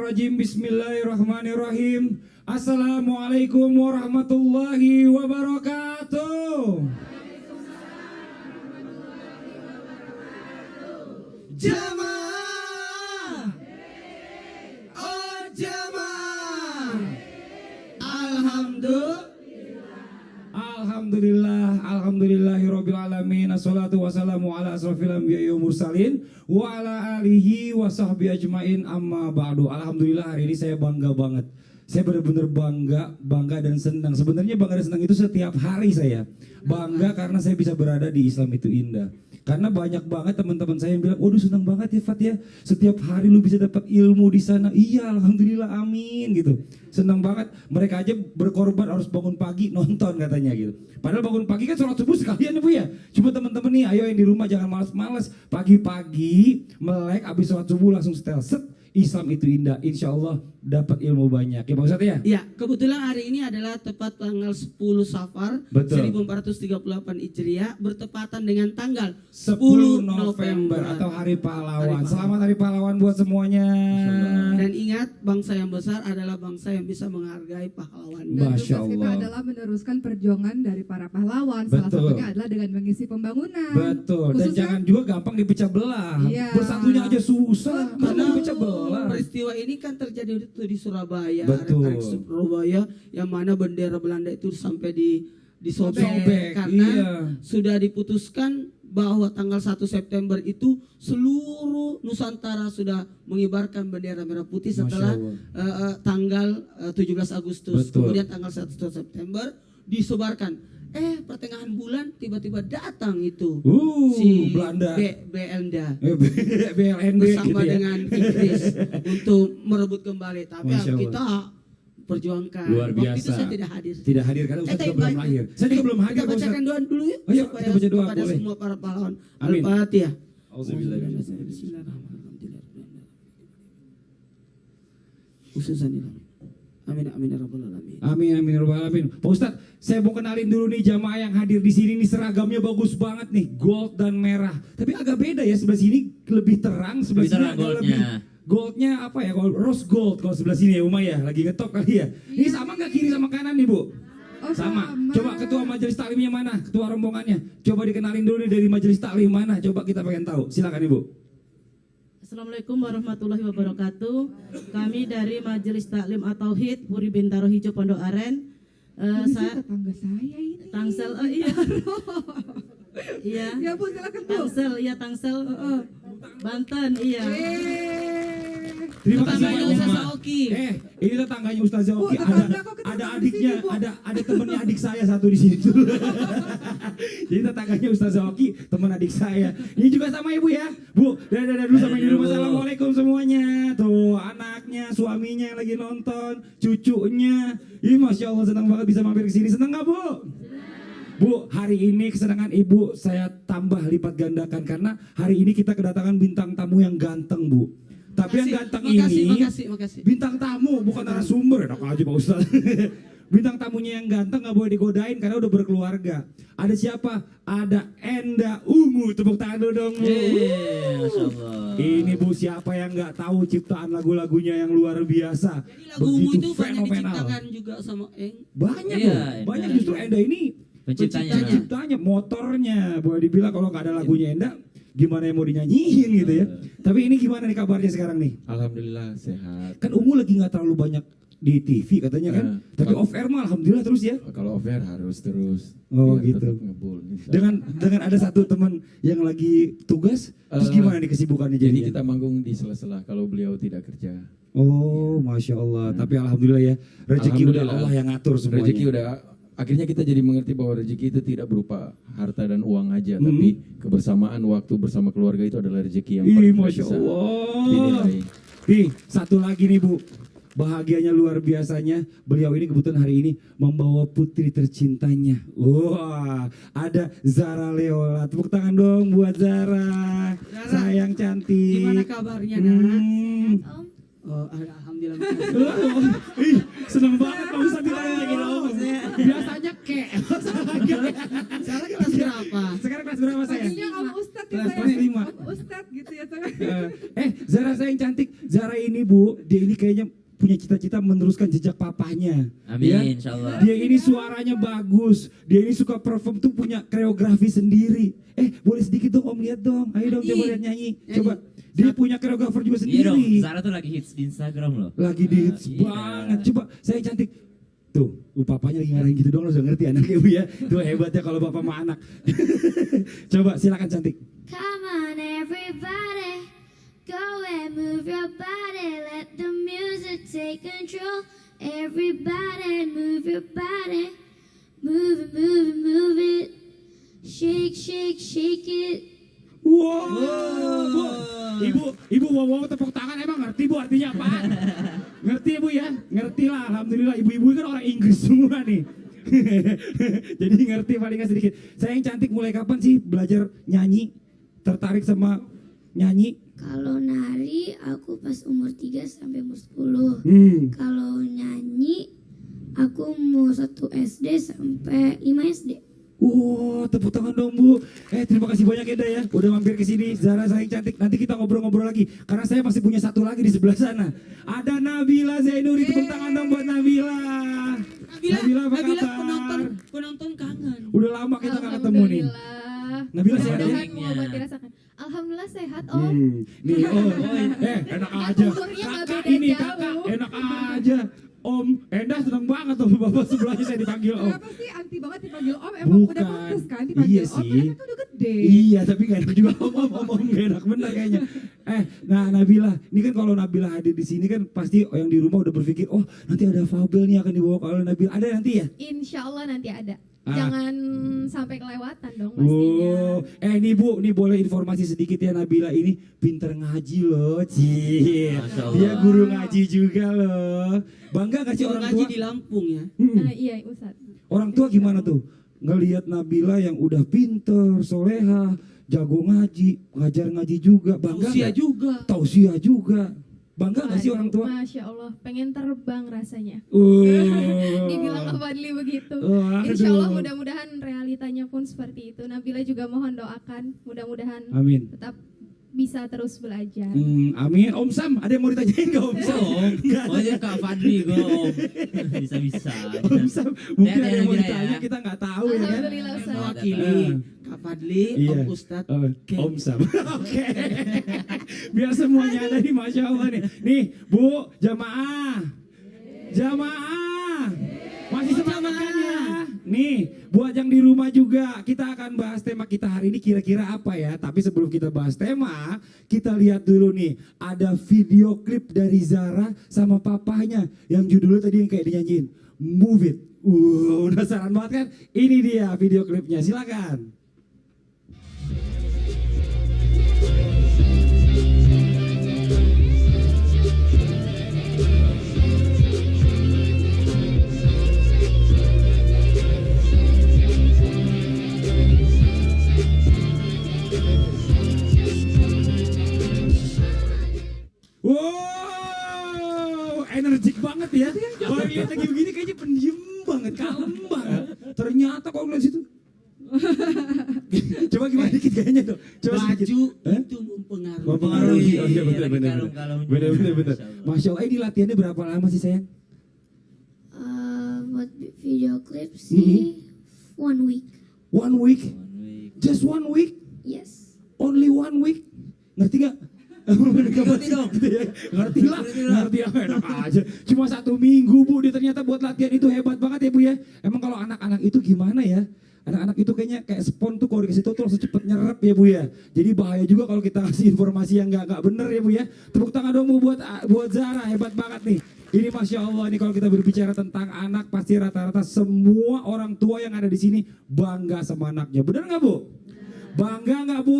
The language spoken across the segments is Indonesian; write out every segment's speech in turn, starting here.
Minasyaitonirrajim. Bismillahirrahmanirrahim. Assalamualaikum warahmatullahi wabarakatuh. Jamaah, oh jamaah. Alhamdulillahirabbil alamin. Assalatu wassalamu ala asrofil anbiya'i wal mursalin wa ala alihi wa sahbihi ajmain, amma ba'du. Alhamdulillah, hari ini saya bangga banget. Saya benar-benar bangga dan senang. Sebenarnya bangga dan senang itu setiap hari saya. Bangga karena saya bisa berada di Islam Itu Indah. Karena banyak banget teman-teman saya yang bilang, waduh senang banget ya Fat ya, setiap hari lu bisa dapat ilmu di sana. Iya, alhamdulillah, amin gitu. Senang banget. Mereka aja berkorban harus bangun pagi nonton katanya gitu. Padahal bangun pagi kan sholat subuh sekalian ya Bu ya. Cuma teman-teman nih, ayo yang di rumah jangan malas-malas. Pagi-pagi melek, habis sholat subuh langsung setel set. Islam Itu Indah, insya Allah dapat ilmu banyak ya Pak Ustadz ya? Ya, kebetulan hari ini adalah tepat tanggal 10 Safar 1438 Hijriah, bertepatan dengan tanggal 10 November atau Hari Pahlawan. Selamat Hari Pahlawan buat semuanya. Dan ingat, bangsa yang besar adalah bangsa yang bisa menghargai pahlawan. Dan Masya tugas kita Allah. adalah meneruskan perjuangan dari para pahlawan. Betul. Salah satunya adalah dengan mengisi pembangunan. Betul, dan Khususnya- jangan juga gampang dipecah belah. Iya. Bersatunya aja susah, Betul. karena dipecah belah. Peristiwa ini kan terjadi itu di Surabaya, Betul. Arek Surabaya, yang mana bendera Belanda itu sampai disobek Sobek, karena iya. sudah diputuskan bahwa tanggal 1 September itu seluruh Nusantara sudah mengibarkan bendera merah putih setelah tanggal 17 Agustus. Betul. Kemudian tanggal 1 September disebarkan. Pertengahan bulan tiba-tiba datang itu si Belanda. Belanda BLND bersama gitu ya. dengan Inggris untuk merebut kembali. Tapi Masya Allah. kita perjuangkan. Luar Waktu itu biasa. saya tidak hadir. Tidak hadir karena Ustaz juga belum lahir. Saya juga belum hadir Kita Pak Ustaz. bacakan doa dulu yuk. Oh, yuk, supaya kita baca doa, kepada boleh. semua para pahlawan. Amin. Al-Fatihah. Auzubillahi. Bismillahirrahmanirrahim. Amin amin ya rabbal alamin. Amin amin ya rabbal alamin. Pak Ustadz, saya mau kenalin dulu nih jamaah yang hadir di sini nih, seragamnya bagus banget nih, gold dan merah. Tapi agak beda ya, sebelah sini lebih terang, sebelah sini agak lebih goldnya apa ya? Rose gold kalau sebelah sini ya, Uma ya, lagi ngetop kali ya. Ini sama nggak kiri sama kanan nih Bu? Oh, Sama. Coba ketua majelis taklimnya mana? Ketua rombongannya. Coba dikenalin dulu nih dari majelis taklim mana? Coba kita pengen tahu. Silakan Ibu. Assalamualaikum warahmatullahi wabarakatuh. Kami dari Majelis Taklim At-Tauhid Puri Bintaro Hijau Pondok Aren. Saya tetangga saya ini. Tangsel, iya. Iya. Ya Bu, silakan Bu. Tangsel, iya Tangsel. Banten, iya. Terima kasih Tetangganya Pak Ustaz Uma. Oki. Ini tetangganya Ustaz Bu, Oki. tetangga kok kita Ada di adiknya, sini, Bu? ada temennya adik saya satu di sini tuh. Jadi tetangganya Ustaz Oki, teman adik saya. Ini juga sama Ibu ya, Bu. Dadah dulu sama yang di rumah. Assalamualaikum semuanya. Tuh anaknya, suaminya yang lagi nonton, cucunya. Ih, Masya Allah, senang banget bisa mampir ke sini. Senang nggak Bu? Bu, hari ini kesenangan Ibu saya tambah lipat gandakan karena hari ini kita kedatangan bintang tamu yang ganteng Bu. Tapi yang ganteng ini Makasih. bintang tamu bukan narasumber. Enak aja Pak Ustaz. Bintang tamunya yang ganteng nggak boleh digodain karena udah berkeluarga. Ada siapa? Ada Enda Ungu. Tepuk tangan dulu dong Bu. Masya Allah. Ini Bu, siapa yang nggak tahu ciptaan lagu-lagunya yang luar biasa. Jadi lagumu itu banyak fenomenal. diciptakan juga sama Eng. Banyak Iya, loh. Banyak Enda. justru Enda ini Penciptanya. motornya. Boleh dibilang kalau nggak ada lagunya Enda, gimana yang mau dinyanyiin gitu ya. Tapi ini gimana nih kabarnya sekarang nih? Alhamdulillah sehat. Kan Ungu lagi nggak terlalu banyak di TV katanya kan. Tapi off air mah alhamdulillah terus ya. Kalau off air harus terus. Oh, biar gitu. tetap ngebul. Dengan ada satu teman yang lagi tugas, terus gimana nih kesibukannya Jadi jadinya? kita manggung di sela-sela kalau beliau tidak kerja. Oh, Masya Allah. Tapi alhamdulillah ya, rezeki udah Alhamdulillah. Allah yang ngatur semuanya. Rezeki udah, akhirnya kita jadi mengerti bahwa rezeki itu tidak berupa harta dan uang aja, tapi kebersamaan waktu bersama keluarga itu adalah rezeki yang Ih, paling Masya bisa Allah. dinilai. Nih, satu lagi nih Bu. Bahagianya luar biasanya, beliau ini kebetulan hari ini membawa putri tercintanya. Wah, ada Zara Leola. Tepuk tangan dong buat Zara. Sayang cantik. Gimana kabarnya, Nak? Hmm. Oh, alhamdulillah. Ih, seneng banget Pak Ustadz ditanya kayak gitu. Biasanya kek. Sekarang kelas berapa? Sekarang kelas berapa saya? Panggilnya Om Ustadz ya Kelas saya. lima. Om Ustadz gitu ya saya. Zara sayang cantik. Zara ini Bu, dia ini kayaknya punya cita-cita meneruskan jejak papahnya. Amin, Ya. insyaallah. Dia ini suaranya bagus, dia ini suka perform tuh punya koreografi sendiri. Boleh sedikit dong Om lihat dong, ayo dong coba lihat nyanyi. Coba, dia punya koreografer juga Iya dong, sendiri. Zara tuh lagi hits di Instagram loh. Lagi di hits Iya. banget. Coba, saya cantik. Tuh, papanya lagi ngarahin gitu dong, lo udah ngerti anaknya Bu ya. Tuh hebatnya kalau bapak sama anak. Coba silakan cantik. Come on, everybody, go and move your body. Let the music take control. Everybody, move your body. Move it, move it, move it. Shake, shake, shake it. Wow, Bu, ibu wow tepuk tangan emang ngerti Bu artinya apa? Ngerti Bu ya? Ngerti lah, alhamdulillah ibu-ibu kan orang Inggris semua nih. Jadi ngerti paling nggak sedikit. Saya yang cantik mulai kapan sih belajar nyanyi? Tertarik sama nyanyi? Kalau nari, aku pas umur 3 sampai umur 10. Kalau nyanyi, aku umur 1 SD sampai 5 SD. Wow, tepuk tangan dong Bu. Terima kasih banyak Eda ya, udah mampir ke sini. Zara sayang cantik. Nanti kita ngobrol-ngobrol lagi. Karena saya masih punya satu lagi di sebelah sana. Ada Nabila Zainuri, tepuk tangan dong buat Nabila. Nabila apa kabar? penonton kangen. Udah lama kita nggak ketemu nih. Nabila sehat ya? Mudah-mudahan mau buat dirasakan. Alhamdulillah sehat Om. Nih, enak aja. Umurnya nggak Kakak beda ini jauh. kakak, enak aja. Om, Endah senang banget tuh bapak sebelahnya saya dipanggil Om. Kenapa sih anti banget dipanggil Om? Emang udah pantas kan dipanggil Iya Om? sih. Karena kan udah gede. Iya, tapi gak enak juga om gak enak bener kayaknya. Nah Nabila, ini kan kalau Nabila hadir di sini kan pasti yang di rumah udah berpikir, oh nanti ada Fabel nih akan dibawa oleh Nabila. Ada nanti ya? Insya Allah nanti ada. Ah. Jangan sampai kelewatan dong pastinya. Nih Bu, nih boleh informasi sedikit ya, Nabila ini pinter ngaji loh, Cie. Masya Allah. Dia guru ngaji juga loh. Bangga gak sih orang Ngaji tua? di Lampung ya. Iya Ustaz. Orang tua gimana tuh? Ngelihat Nabila yang udah pinter, soleha, jago ngaji, ngajar ngaji juga. Bangga Usia nggak? juga. Tausiah juga. Bangga gak sih Waduh, orang tua? Masya Allah, pengen terbang rasanya. Oh. Dibilang Kak Fadli begitu. Waduh. Insya Allah mudah-mudahan realitanya pun seperti itu. Nabila juga mohon doakan, mudah-mudahan Amin. tetap bisa terus belajar. Amin. Om Sam, ada yang mau ditanyain gak Om Sam? Om, Nggak ada. oh ya Kak Fadli gue Om. Bisa-bisa. Om Sam, mungkin Ada ada yang mau Nabila ditanya, ya. kita nggak tahu ya kan? Alhamdulillah Ustaz. Mewakili Kak Fadli, Iya. Om Ustadz. Oke. Om Sam. Oke. Biar semuanya ada nih, Masya Allah nih. Nih, Bu, jamaah. Jamaah. Masih semangat kan ya? Nih, buat yang di rumah juga, kita akan bahas tema kita hari ini kira-kira apa ya. Tapi sebelum kita bahas tema, kita lihat dulu nih. Ada video klip dari Zara sama papahnya. Yang judulnya tadi yang kayak dinyanyiin. Move It. Penasaran banget kan? Ini dia video klipnya, silakan. Wow, energik banget ya. Kalau lihat lagi begini kayaknya pendiam banget, kalem banget. Ternyata kalau ngeliat situ. Coba gimana dikit kayaknya tuh. Coba sedikit. Baju Hah? itu mempengaruhi. Mempengaruhi. Oh iya betul Lagi benar. kalung-kalungnya. Benar. Masya Allah. Masya Allah, ini latihannya berapa lama sih sayang? Buat video klip sih 1 week. 1 week? One week. Just 1 week? Yes. Only 1 week? Ngerti gak? Ngerti dong. Ngerti lah, ngerti apa enak aja. Cuma 1 minggu Bu, dia ternyata buat latihan itu hebat banget ya Bu ya. Emang kalau anak-anak itu gimana ya? Anak-anak itu kayaknya kayak spon tuh kalau dikasih tahu tuh langsung cepet nyerap ya Bu ya. Jadi bahaya juga kalau kita kasih informasi yang nggak bener ya Bu ya. Tepuk tangan dong Bu buat Zara, hebat banget nih. Ini Masya Allah nih, kalau kita berbicara tentang anak pasti rata-rata semua orang tua yang ada di sini bangga sama anaknya. Bener nggak Bu? Bangga nggak Bu?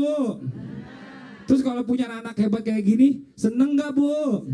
Terus kalau punya anak hebat kayak gini, seneng gak Bu?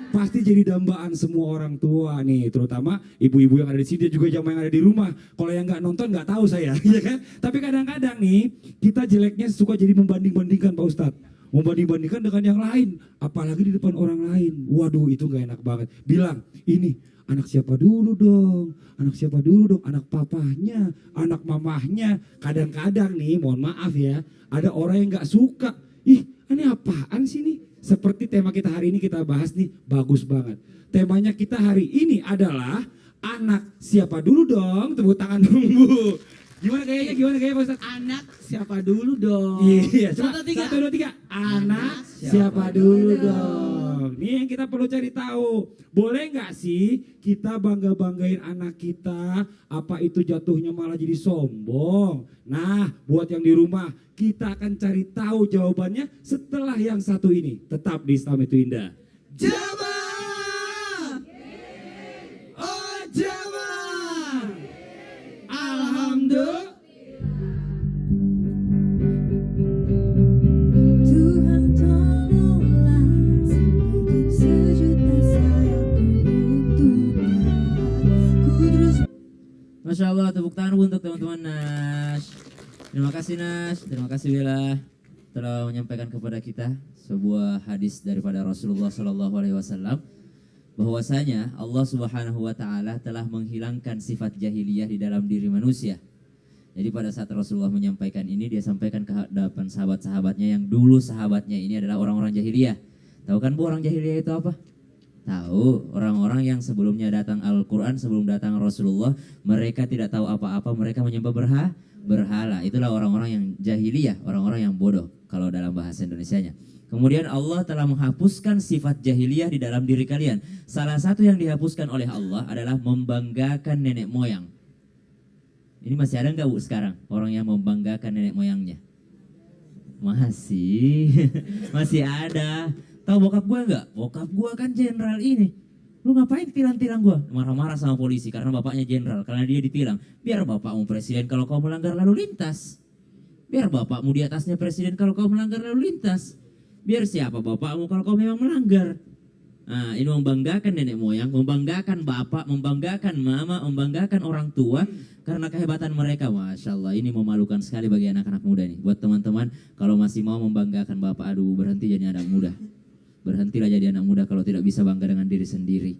Pasti jadi dambaan semua orang tua nih, terutama ibu-ibu yang ada di sini, juga jamaah yang ada di rumah. Kalau yang nggak nonton nggak tahu saya, ya kan? Tapi kadang-kadang nih kita jeleknya suka jadi membanding-bandingkan Pak Ustadz, membanding-bandingkan dengan yang lain, apalagi di depan orang lain. Waduh, itu nggak enak banget. Bilang ini anak siapa dulu dong, anak siapa dulu dong, anak papahnya, anak mamahnya. Kadang-kadang nih, mohon maaf ya, ada orang yang nggak suka. Ih, ini apaan sih nih? seperti tema kita hari ini kita bahas nih, bagus banget. Temanya kita hari ini adalah anak siapa dulu dong? Tepuk tangan dong Bu. Gimana kayaknya Pak Ustadz? Anak siapa dulu dong? Iya, coba 1, 2, 3. 1, 2, 3. Anak siapa dulu dong? Nih yang kita perlu cari tahu. Boleh nggak sih kita bangga-banggain anak kita? Apa itu jatuhnya malah jadi sombong? Nah, buat yang di rumah, kita akan cari tahu jawabannya setelah yang satu ini. Tetap di Islam itu Indah. Jamaah. Oh jamaah. Alhamdulillah. Tuhan tolonglah hidup sejuta sayapmu untuknya. Kudus Masya Allah, tepuk tangan untuk teman-teman Nas. Terima kasih Nas, terima kasih Bella telah menyampaikan kepada kita sebuah hadis daripada Rasulullah SAW bahwasanya Allah Subhanahu wa taala telah menghilangkan sifat jahiliyah di dalam diri manusia. Jadi pada saat Rasulullah menyampaikan ini, dia sampaikan ke hadapan sahabat-sahabatnya yang dulu sahabatnya ini adalah orang-orang jahiliyah. Tahu kan Bu orang jahiliyah itu apa? Tahu, orang-orang yang sebelumnya datang Al-Quran, sebelum datang Rasulullah, mereka tidak tahu apa-apa, mereka menyembah berhala. Itulah orang-orang yang jahiliyah, orang-orang yang bodoh kalau dalam bahasa Indonesianya. Kemudian Allah telah menghapuskan sifat jahiliyah di dalam diri kalian. Salah satu yang dihapuskan oleh Allah adalah membanggakan nenek moyang. Ini masih ada nggak Bu sekarang orang yang membanggakan nenek moyangnya? Masih, masih ada. Tahu bokap gue nggak? Bokap gue kan jenderal ini. Lu ngapain tilang-tilang gue? Marah-marah sama polisi karena bapaknya jenderal, karena dia ditilang. Biar bapakmu presiden kalau kau melanggar lalu lintas. Biar bapakmu di atasnya presiden kalau kau melanggar lalu lintas. Biar siapa bapakmu kalau kau memang melanggar. Nah, ini membanggakan nenek moyang, membanggakan bapak, membanggakan mama, membanggakan orang tua karena kehebatan mereka. Masya Allah, ini memalukan sekali bagi anak-anak muda nih. Buat teman-teman, kalau masih mau membanggakan bapak, aduh berhenti jadi anak muda. Berhentilah jadi anak muda kalau tidak bisa bangga dengan diri sendiri.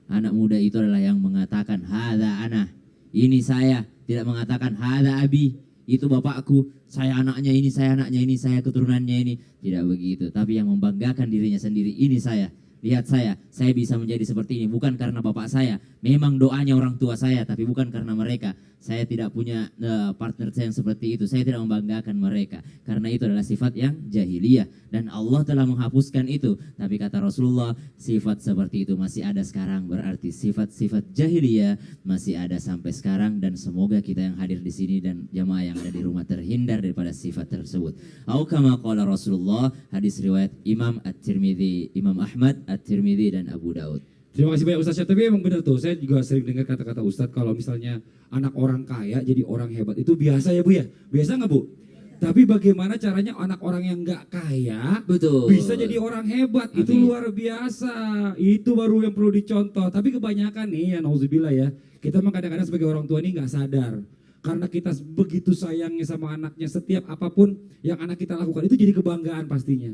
Anak muda itu adalah yang mengatakan hadza ana, ini saya, tidak mengatakan hadza abi, itu bapakku, saya anaknya ini, saya anaknya ini, saya keturunannya ini. Tidak begitu, tapi yang membanggakan dirinya sendiri, ini saya. Lihat saya bisa menjadi seperti ini bukan karena bapak saya, memang doanya orang tua saya, tapi bukan karena mereka. Saya tidak punya partner saya yang seperti itu, saya tidak membanggakan mereka. Karena itu adalah sifat yang jahiliyah dan Allah telah menghapuskan itu. Tapi kata Rasulullah, sifat seperti itu masih ada sekarang, berarti sifat-sifat jahiliyah masih ada sampai sekarang dan semoga kita yang hadir di sini dan jamaah yang ada di rumah terhindar daripada sifat tersebut. Au kama qala Rasulullah, hadis riwayat Imam At-Tirmidzi, Imam Ahmad, At-Tirmidzi dan Abu Daud. Terima kasih banyak Ustaz Syah. Tapi emang benar tuh, saya juga sering dengar kata-kata Ustaz kalau misalnya anak orang kaya jadi orang hebat. Itu biasa ya Bu ya? Biasa nggak Bu? Tapi bagaimana caranya anak orang yang nggak kaya Betul. bisa jadi orang hebat? Itu luar biasa. Itu baru yang perlu dicontoh. Tapi kebanyakan nih ya, nauzubillah ya, kita memang kadang-kadang sebagai orang tua ini nggak sadar. Karena kita begitu sayangnya sama anaknya, setiap apapun yang anak kita lakukan itu jadi kebanggaan pastinya.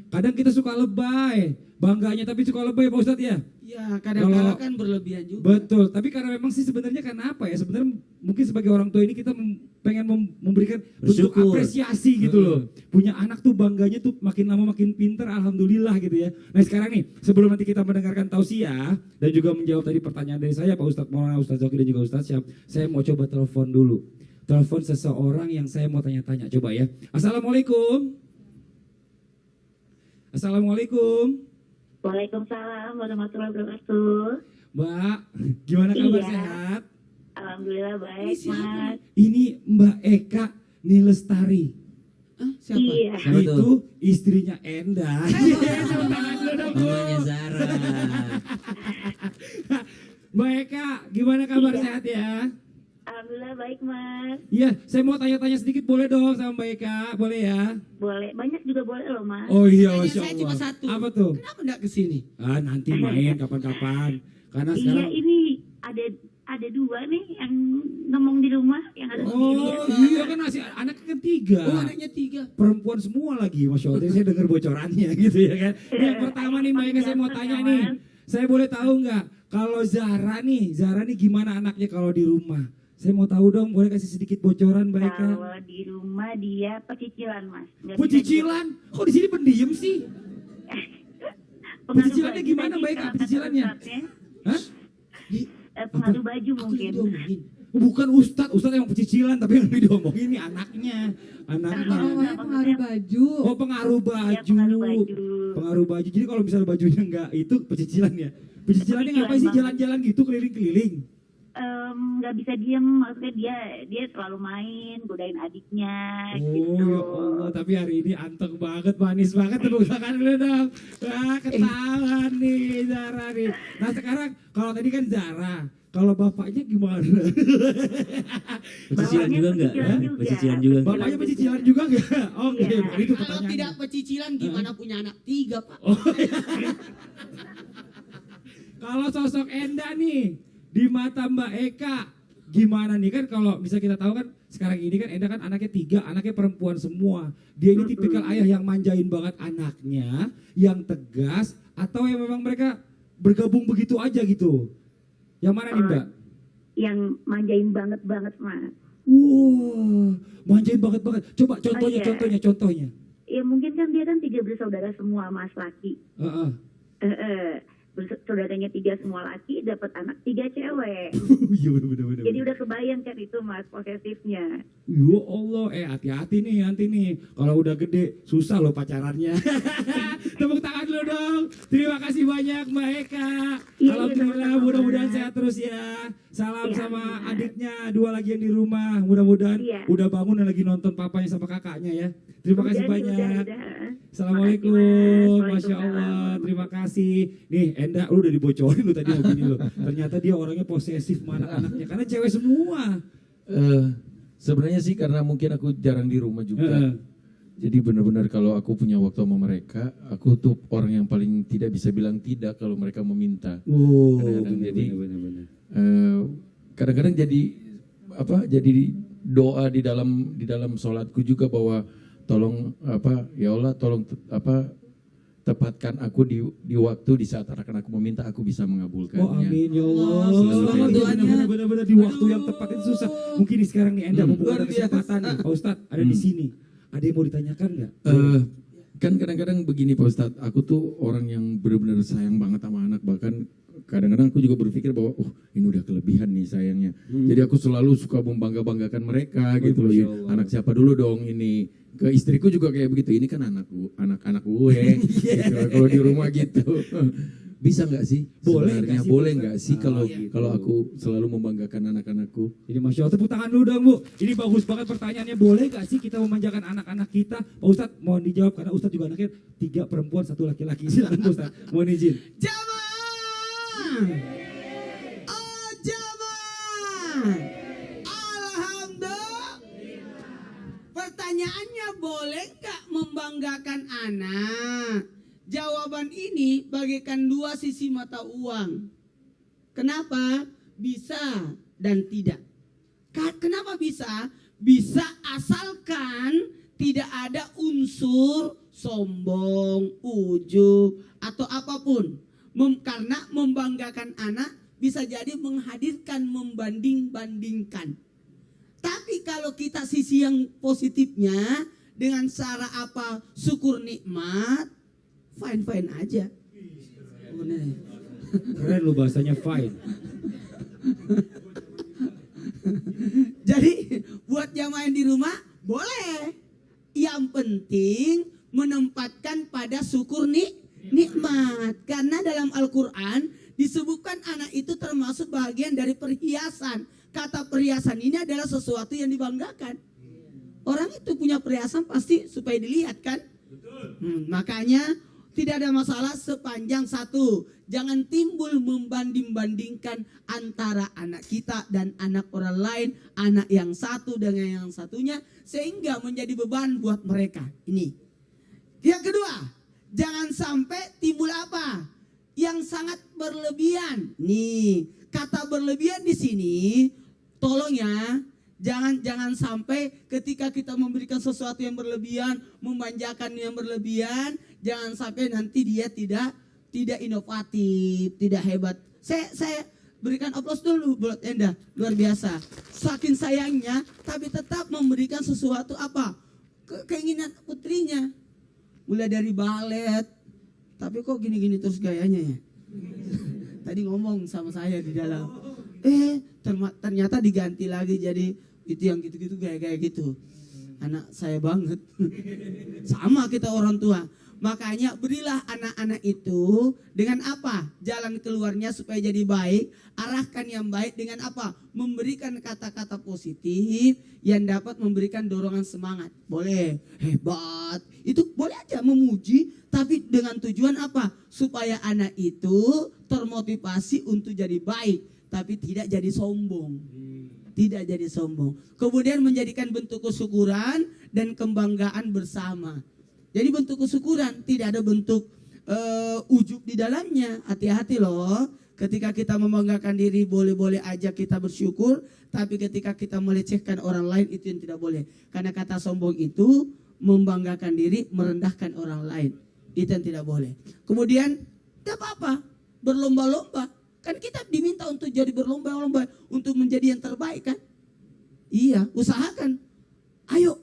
Kadang kita suka lebay, bangganya tapi suka lebay Pak Ustadz ya? Ya kadang-kadang kan berlebihan juga. Betul, tapi karena memang sih sebenarnya karena apa ya? Sebenarnya mungkin sebagai orang tua ini kita pengen memberikan bentuk Bersyukur. apresiasi gitu loh. Punya anak tuh bangganya tuh makin lama makin pinter, alhamdulillah gitu ya. Nah sekarang nih, sebelum nanti kita mendengarkan tausiah dan juga menjawab tadi pertanyaan dari saya Pak Ustadz Maulana, Ustadz Zoki dan juga Ustadz Syam, saya mau coba telepon dulu. Telepon seseorang yang saya mau tanya-tanya, coba ya. Assalamualaikum. Assalamualaikum. Waalaikumsalam warahmatullahi wabarakatuh. Mbak, gimana kabar, Iya. sehat? Alhamdulillah baik, Mas. Ini Mbak Eka Nilestari. Ah, siapa? Iya. Siapa Itu tuh? istrinya Enda. Mamanya Zara. Mbak Eka, gimana kabar, sehat ya? Alhamdulillah baik, Mas. Iya, saya mau tanya-tanya sedikit boleh dong sama Mbak Eka, boleh ya? Boleh, banyak juga boleh loh, Mas. Oh iya, Pertanyaan Masya saya cuma Allah. satu. Apa tuh? Kenapa enggak kesini? Ah, nanti main kapan-kapan. Karena Iya, sekarang ini ada dua nih yang ngomong di rumah yang ada sendiri. oh iya kan masih anak ketiga. Oh anaknya 3. Perempuan semua lagi, Masya Allah. Jadi saya dengar bocorannya gitu ya kan. Yang pertama nih Mbak Eka, saya mau tanya nih. Saya boleh tahu nggak kalau Zara nih gimana anaknya kalau di rumah? Saya mau tahu dong, boleh kasih sedikit bocoran Mbak Eka? Kalau di rumah dia pecicilan, Mas. Nggak bisa Pecicilan? Kok di sini pendiam sih? Pecicilannya gimana, Mbak Eka, pecicilannya? Hah? Pengaruh baju mungkin. Bukan Ustadz emang pecicilan, tapi yang diomongin ini anaknya. Ngomongnya pengaruh baju. Oh, pengaruh Ya, baju. pengaruh baju. Pengaruh baju. Jadi kalau misalnya bajunya enggak itu pecicilan ya. Pecicilannya Pecicilan ngapain sih banget. jalan-jalan gitu keliling-keliling? Nggak bisa diem, maksudnya dia selalu main, godain adiknya Oh gitu. ya Allah, tapi hari ini anteng banget, manis banget, tepuk tangan dulu dong. Wah, ketawa nih Zara nih. Nah sekarang kalau tadi kan Zara, kalau bapaknya gimana? Pecicilan juga enggak? Pecicilan juga. Pecicilan juga. enggak? Bapaknya pecicilan juga enggak? Oke, Iya. bukan itu Kalau pertanyaannya. tidak pecicilan gimana punya anak 3, Pak? Oh, iya. Kalau sosok Enda nih di mata Mbak Eka gimana nih, kan kalau bisa kita tahu kan sekarang ini kan Enda kan anaknya 3, anaknya perempuan semua. Dia ini tipikal ayah yang manjain banget anaknya, yang tegas, atau yang memang mereka bergabung begitu aja gitu. Yang mana nih Mbak? Yang manjain banget Mas. Wah, manjain banget. Coba contohnya, iya. contohnya. Ya mungkin kan dia kan 3 bersaudara semua Mas laki. Heeh. Saudaranya 3 semua laki, dapat anak 3 cewek. Iya bener. Jadi udah kebayang kan itu Mas posesifnya. Ya Allah, hati-hati nih nanti nih. Kalau udah gede susah loh pacarannya. Tepuk tangan dulu dong. Terima kasih banyak Mbak Eka. Iya, Alhamdulillah, sama-sama. mudah-mudahan sehat terus ya. Salam Iya, sama amin. adiknya, 2 lagi yang di rumah. Mudah-mudahan Iya. udah bangun dan lagi nonton papanya sama kakaknya ya. Terima kasih Udah, banyak. udah. Assalamualaikum, Makasih, Mas. Masya Allah, terima kasih. Nih Enda, lu udah dibocorin lu tadi opini lu. Ternyata dia orangnya posesif sama anak-anaknya, karena cewek semua. Sebenarnya sih karena mungkin aku jarang di rumah juga. Heeh. Jadi benar-benar kalau aku punya waktu sama mereka, aku tuh orang yang paling tidak bisa bilang tidak kalau mereka meminta. Oh, Kadang-kadang jadi bener. kadang-kadang jadi apa? Jadi doa di dalam sholatku juga bahwa tolong apa? Ya Allah, tolong tepatkan aku di waktu di saat anak-anakku meminta, aku bisa mengabulkannya. Oh amin ya Allah. Selamat doanya. Bener-bener di waktu yang tepat itu susah. Mungkin nih sekarang nih Enda mumpung ada Luar biasa. kesempatan nih, Pak Ustadz ada di sini. Ada yang mau ditanyakan nggak? Kan kadang-kadang begini Pak Ustadz, aku tuh orang yang benar-benar sayang banget sama anak, bahkan kadang-kadang aku juga berpikir bahwa oh ini udah kelebihan nih sayangnya. Jadi aku selalu suka membangga-banggakan mereka gitu loh. Masya Ya, Allah. anak siapa dulu dong ini. Ke istriku juga kayak begitu. Ini kan anak-anak gue. Gitu, kalau di rumah gitu. Bisa nggak sih? Boleh Sebenarnya nggak sih, boleh Pak nggak Ustadz? sih kalau gitu. kalau aku selalu membanggakan anak-anakku? Ini Masya Allah, tepuk tangan dulu dong Bu. Ini bagus banget pertanyaannya. Boleh gak sih kita memanjakan anak-anak kita? Pak Ustadz mohon dijawab karena Ustadz juga anaknya 3 perempuan 1 laki-laki. Silakan Pak Ustadz, mohon izin. Jamaah. Oh jamaah. Alhamdulillah. Pertanyaannya boleh nggak membanggakan anak? Jawaban ini bagaikan 2 sisi mata uang. Kenapa? Bisa dan tidak. Kenapa bisa? Bisa asalkan tidak ada unsur sombong, ujub, atau apapun. Karena membanggakan anak bisa jadi menghadirkan membanding-bandingkan. Tapi kalau kita sisi yang positifnya dengan cara apa? Syukur nikmat, fine-fine aja. Keren lu bahasanya fine. Jadi buat jamaah yang di rumah boleh. Yang penting menempatkan pada syukur nikmat. Karena dalam Al-Quran disebutkan anak itu termasuk bagian dari perhiasan. Kata perhiasan ini adalah sesuatu yang dibanggakan. Orang itu punya perhiasan pasti supaya dilihat kan. Makanya tidak ada masalah sepanjang satu, jangan timbul membanding-bandingkan antara anak kita dan anak orang lain, anak yang satu dengan yang satunya, sehingga menjadi beban buat mereka. Ini. Yang kedua, jangan sampai timbul apa? Yang sangat berlebihan. Nih, kata berlebihan di sini, tolong ya. Jangan sampai ketika kita memberikan sesuatu yang berlebihan, memanjakan yang berlebihan, jangan sampai nanti dia tidak inovatif, tidak hebat. Saya berikan aplaus dulu buat Enda, luar biasa. Saking sayangnya, tapi tetap memberikan sesuatu apa? Keinginan putrinya. Mulai dari balet, tapi kok gini-gini terus gayanya ya. Tadi ngomong sama saya di dalam. Ternyata diganti lagi jadi itu yang gitu-gitu gaya-gaya gitu. Anak saya banget. Sama kita orang tua. Makanya berilah anak-anak itu dengan apa? Jalan keluarnya supaya jadi baik. Arahkan yang baik dengan apa? Memberikan kata-kata positif yang dapat memberikan dorongan semangat. Boleh, hebat. Itu boleh aja memuji, tapi dengan tujuan apa? Supaya anak itu termotivasi untuk jadi baik, tapi tidak jadi sombong. Tidak jadi sombong. Kemudian menjadikan bentuk kesyukuran dan kebanggaan bersama. Jadi bentuk kesyukuran, tidak ada bentuk ujub di dalamnya. Hati-hati loh, ketika kita membanggakan diri boleh-boleh aja kita bersyukur, tapi ketika kita melecehkan orang lain itu yang tidak boleh. Karena kata sombong itu membanggakan diri, merendahkan orang lain. Itu yang tidak boleh. Kemudian, tidak apa-apa, berlomba-lomba. Kan kita diminta untuk jadi berlomba-lomba, untuk menjadi yang terbaik kan? Iya, usahakan. Ayo,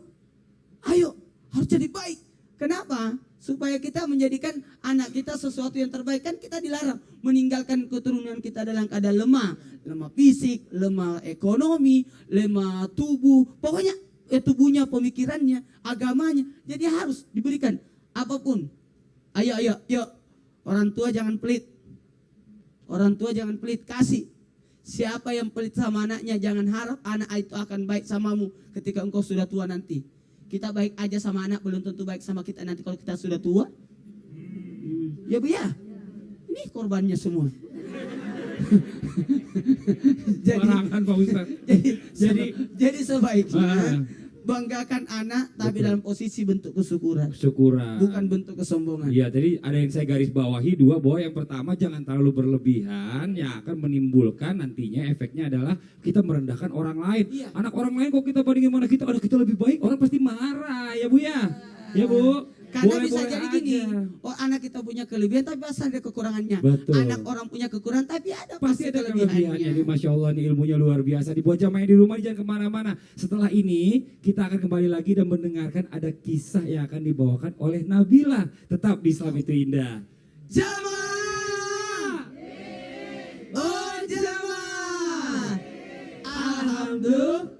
harus jadi baik. Kenapa? Supaya kita menjadikan anak kita sesuatu yang terbaik. Kan kita dilarang meninggalkan keturunan kita dalam keadaan lemah. Lemah fisik, lemah ekonomi, lemah tubuh. Pokoknya tubuhnya, pemikirannya, agamanya. Jadi harus diberikan apapun. Ayo. Orang tua jangan pelit. Orang tua jangan pelit, kasih. Siapa yang pelit sama anaknya, jangan harap anak itu akan baik samamu ketika engkau sudah tua nanti. Kita baik aja sama anak, belum tentu baik sama kita nanti kalau kita sudah tua. Ya Bu ya, ini korbannya semua. Pak Ustaz. jadi sebaiknya banggakan anak, tapi dalam posisi bentuk kesyukuran, bukan bentuk kesombongan. Iya, jadi ada yang saya garis bawahi dua, bahwa yang pertama jangan terlalu berlebihan, yang akan menimbulkan nantinya efeknya adalah kita merendahkan orang lain. Iya. Anak orang lain kok kita bandingin mana kita, ada kita lebih baik, orang pasti marah ya Bu ya. Ya Bu. Karena Boleh-boleh bisa jadi gini, aja. anak kita punya kelebihan tapi pasti ada kekurangannya. Betul. Anak orang punya kekurangan tapi ada Pasti ada kelebihannya. Jadi kelebihannya. Masya Allah, ini ilmunya luar biasa. Dibuat jamaah di rumah, jangan kemana-mana. Setelah ini kita akan kembali lagi dan mendengarkan ada kisah yang akan dibawakan oleh Nabila. Tetap di Islam itu Indah. Jamaah, oh jamaah, alhamdulillah.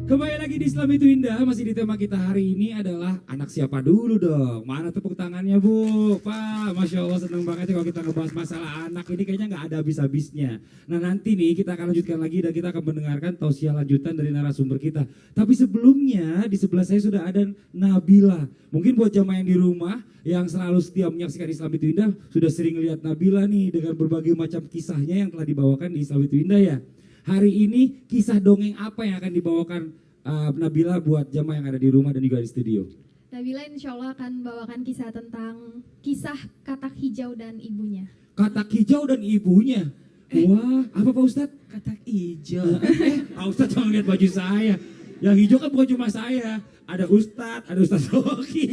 Kembali lagi di Islam itu Indah, masih di tema kita hari ini adalah anak siapa dulu dong. Mana tepuk tangannya Bu? Pak, Masya Allah seneng banget ya kalau kita ngebahas masalah anak ini, kayaknya nggak ada habis-habisnya. Nah nanti nih kita akan lanjutkan lagi dan kita akan mendengarkan tausiah lanjutan dari narasumber kita. Tapi sebelumnya di sebelah saya sudah ada Nabila. Mungkin buat jamaah yang di rumah yang selalu setia menyaksikan Islam itu Indah sudah sering lihat Nabila nih dengan berbagai macam kisahnya yang telah dibawakan di Islam itu Indah ya. Hari ini kisah dongeng apa yang akan dibawakan Nabila buat jamaah yang ada di rumah dan juga di studio? Nabila insya Allah akan bawakan kisah tentang kisah katak hijau dan ibunya. Katak hijau dan ibunya. Wah, apa Pak Ustadz? Katak hijau. Pak Ustadz jangan lihat baju saya. Yang hijau kan bukan cuma saya. Ada Ustadz Rocky.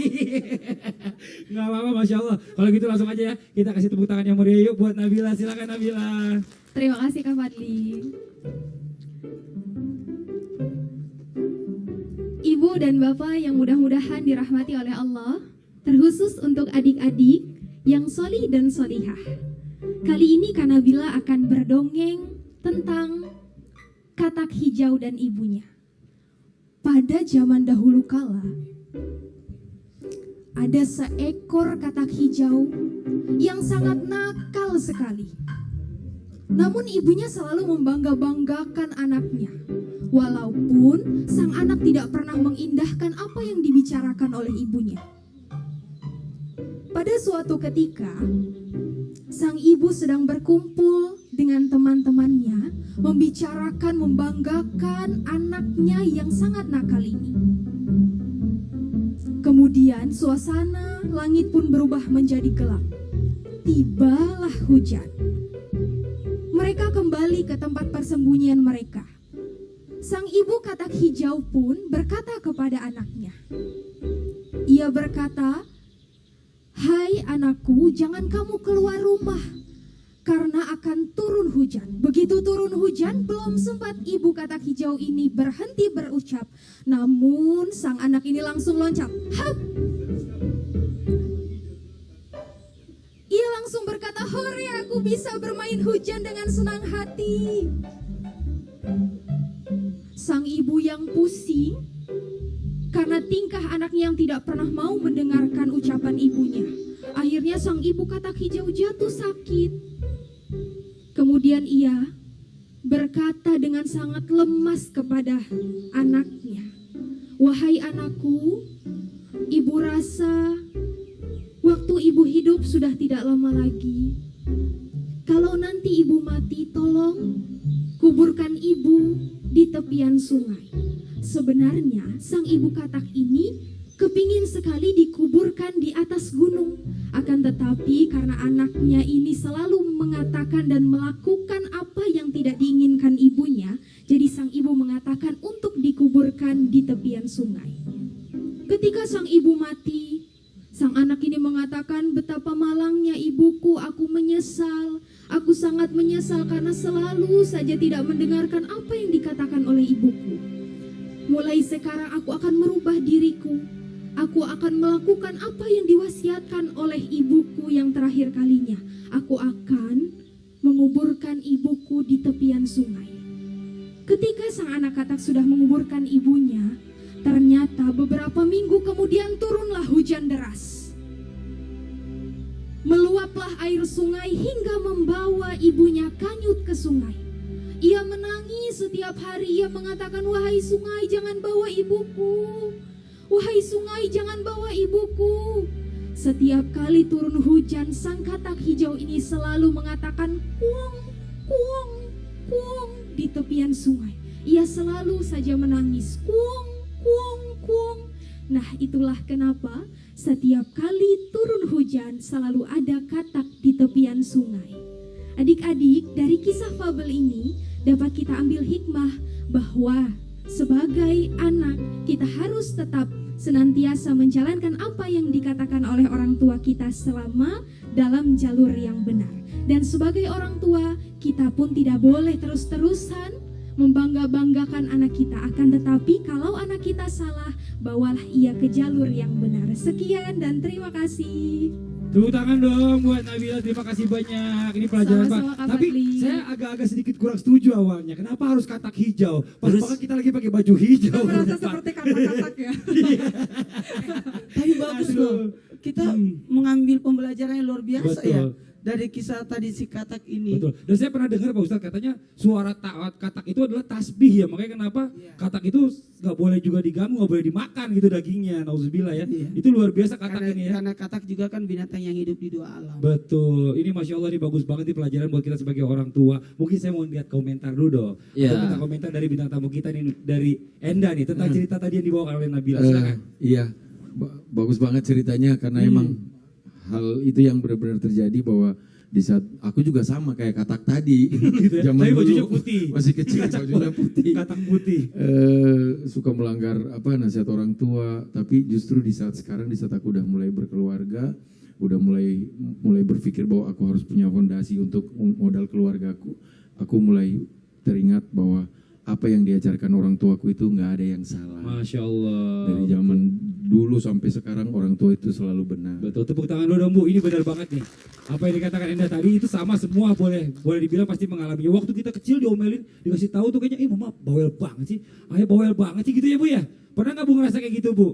Nggak apa-apa, Masya Allah. Kalau gitu langsung aja ya, kita kasih tepuk tangan yang meriah yuk buat Nabila. Silakan Nabila. Terima kasih Kak Fadli. Ibu dan Bapak yang mudah-mudahan dirahmati oleh Allah, terkhusus untuk adik-adik yang solih dan solihah. Kali ini Kak Nabila akan berdongeng tentang katak hijau dan ibunya. Pada zaman dahulu kala, ada seekor katak hijau yang sangat nakal sekali. Namun ibunya selalu membangga-banggakan anaknya. Walaupun sang anak tidak pernah mengindahkan apa yang dibicarakan oleh ibunya. Pada suatu ketika, sang ibu sedang berkumpul dengan teman-temannya, membicarakan, membanggakan anaknya yang sangat nakal ini. Kemudian suasana langit pun berubah menjadi gelap. Tibalah hujan. Mereka kembali ke tempat persembunyian mereka. Sang ibu katak hijau pun berkata kepada anaknya. Ia berkata, "Hai anakku, jangan kamu keluar rumah, karena akan turun hujan." Begitu turun hujan, belum sempat ibu katak hijau ini berhenti berucap, namun sang anak ini langsung loncat. Hap! Ia langsung berkata, "Hore, aku bisa bermain hujan dengan senang hati." Sang ibu yang pusing karena tingkah anaknya yang tidak pernah mau mendengarkan ucapan ibunya. Akhirnya sang ibu katak hijau jatuh sakit. Kemudian ia berkata dengan sangat lemas kepada anaknya, "Wahai anakku, ibu rasa waktu ibu hidup sudah tidak lama lagi. Kalau nanti ibu mati, tolong kuburkan ibu di tepian sungai." Sebenarnya sang ibu katak ini kepingin sekali dikuburkan di atas gunung. Akan tetapi karena anaknya ini selalu mengatakan dan melakukan apa yang tidak diinginkan ibunya, jadi sang ibu mengatakan untuk dikuburkan di tepian sungai. Ketika sang ibu mati, sang anak ini mengatakan, "Betapa malangnya ibuku, aku menyesal. Aku sangat menyesal karena selalu saja tidak mendengarkan apa yang dikatakan oleh ibuku. Mulai sekarang aku akan merubah diriku. Aku akan melakukan apa yang diwasiatkan oleh ibuku yang terakhir kalinya. Aku akan menguburkan ibuku di tepian sungai." Ketika sang anak katak sudah menguburkan ibunya, ternyata beberapa minggu kemudian turunlah hujan deras. Meluaplah air sungai hingga membawa ibunya kanyut ke sungai. Ia menangis setiap hari, ia mengatakan, "Wahai sungai, jangan bawa ibuku. Wahai sungai, jangan bawa ibuku." Setiap kali turun hujan, sang katak hijau ini selalu mengatakan kuong, kuong, kuong di tepian sungai. Ia selalu saja menangis, kuong, kuong, kuong. Nah, itulah kenapa setiap kali turun hujan selalu ada katak di tepian sungai. Adik-adik, dari kisah fabel ini dapat kita ambil hikmah bahwa sebagai anak kita harus tetap senantiasa menjalankan apa yang dikatakan oleh orang tua kita selama dalam jalur yang benar. Dan sebagai orang tua, kita pun tidak boleh terus-terusan membangga-banggakan anak kita. Akan tetapi kalau anak kita salah, bawalah ia ke jalur yang benar. Sekian dan terima kasih. Tepuk tangan dong buat Nabila, terima kasih banyak. Ini pelajaran Pak. Sama-sama, Kak Tapi Fadli. saya agak-agak sedikit kurang setuju awalnya. Kenapa harus katak hijau? Pas banget kita lagi pakai baju hijau. Merasa Pak. seperti katak-katak ya. Tapi bagus Aduh. loh. Kita mengambil pembelajaran yang luar biasa Betul. ya. Dari kisah tadi si katak ini. Betul. Dan saya pernah dengar Pak Ustadz katanya suara katak itu adalah tasbih ya. Makanya kenapa katak itu nggak boleh juga diganggu, nggak boleh dimakan gitu dagingnya. Nauzubillah ya. Iya. Itu luar biasa katak Karena, ini ya. karena katak juga kan binatang yang hidup di dua alam. Betul, ini Masya Allah ini bagus banget nih pelajaran buat kita sebagai orang tua. Mungkin saya mau lihat komentar dulu dong. Iya. Atau minta komentar dari bintang tamu kita nih, dari Enda nih, tentang cerita tadi yang dibawakan oleh Nabila. Eh, Silakan. iya, bagus banget ceritanya karena emang hal itu yang benar-benar terjadi bahwa di saat aku juga sama kayak katak tadi, Gitu ya. zaman Tapi bajunya dulu putih. masih kecil bajunya putih, Katak putih. suka melanggar apa nasihat orang tua. Tapi justru di saat sekarang, di saat aku udah mulai berkeluarga, udah mulai berpikir bahwa aku harus punya fondasi untuk modal keluargaku, aku mulai teringat bahwa apa yang diajarkan orang tuaku itu nggak ada yang salah. Masya Allah. Dari zaman dulu sampai sekarang orang tua itu selalu benar. Betul, tepuk tangan dulu dong Bu, ini benar banget nih. Apa yang dikatakan Enda tadi itu sama semua, boleh dibilang pasti mengalaminya. Waktu kita kecil diomelin, dikasih tahu tuh kayaknya, mama bawel banget sih, ayah bawel banget sih gitu ya Bu ya. Pernah nggak Bu ngerasa kayak gitu Bu?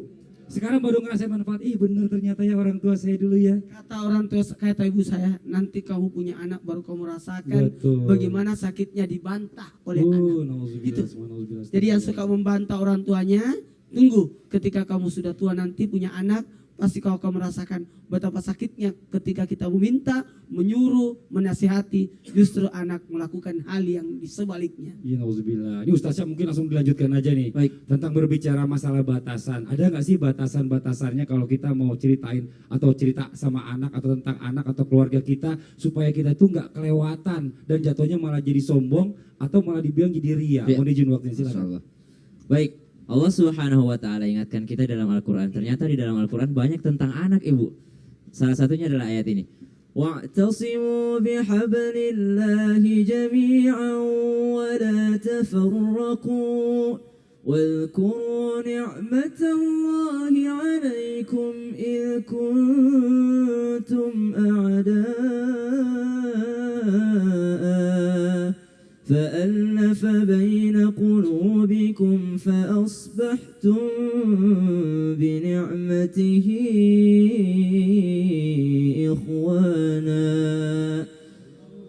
Sekarang baru ngerasain manfaat, bener ternyata ya orang tua saya dulu ya. Kata orang tua, kata ibu saya, nanti kamu punya anak baru kamu rasakan Betul. bagaimana sakitnya dibantah oleh anak. Nauzubillah, Gitu. nauzubillah. Jadi yang suka membantah orang tuanya, tunggu ketika kamu sudah tua nanti punya anak, pasti kau akan merasakan betapa sakitnya ketika kita meminta, menyuruh, menasihati, justru anak melakukan hal yang disebaliknya. Iya, nauzubillah. Ini Ustaznya mungkin langsung dilanjutkan aja nih. Baik. Tentang berbicara masalah batasan. Ada nggak sih batasan-batasannya kalau kita mau ceritain atau cerita sama anak atau tentang anak atau keluarga kita supaya kita itu nggak kelewatan dan jatuhnya malah jadi sombong atau malah dibilang jadi ria. Ya. Mohon izin waktunya, silakan. Insyaallah. Baik, Allah Subhanahu wa taala ingatkan kita dalam Al-Qur'an. Ternyata di dalam Al-Qur'an banyak tentang anak, Ibu. Salah satunya adalah ayat ini. Wa'tasimu bihablillahi jami'an wa la tafarraqu واذكروا نعمة الله عليكم إذ كنتم أعداء فألف بين قلوبكم فأصبحتم بنعمته إخوانا.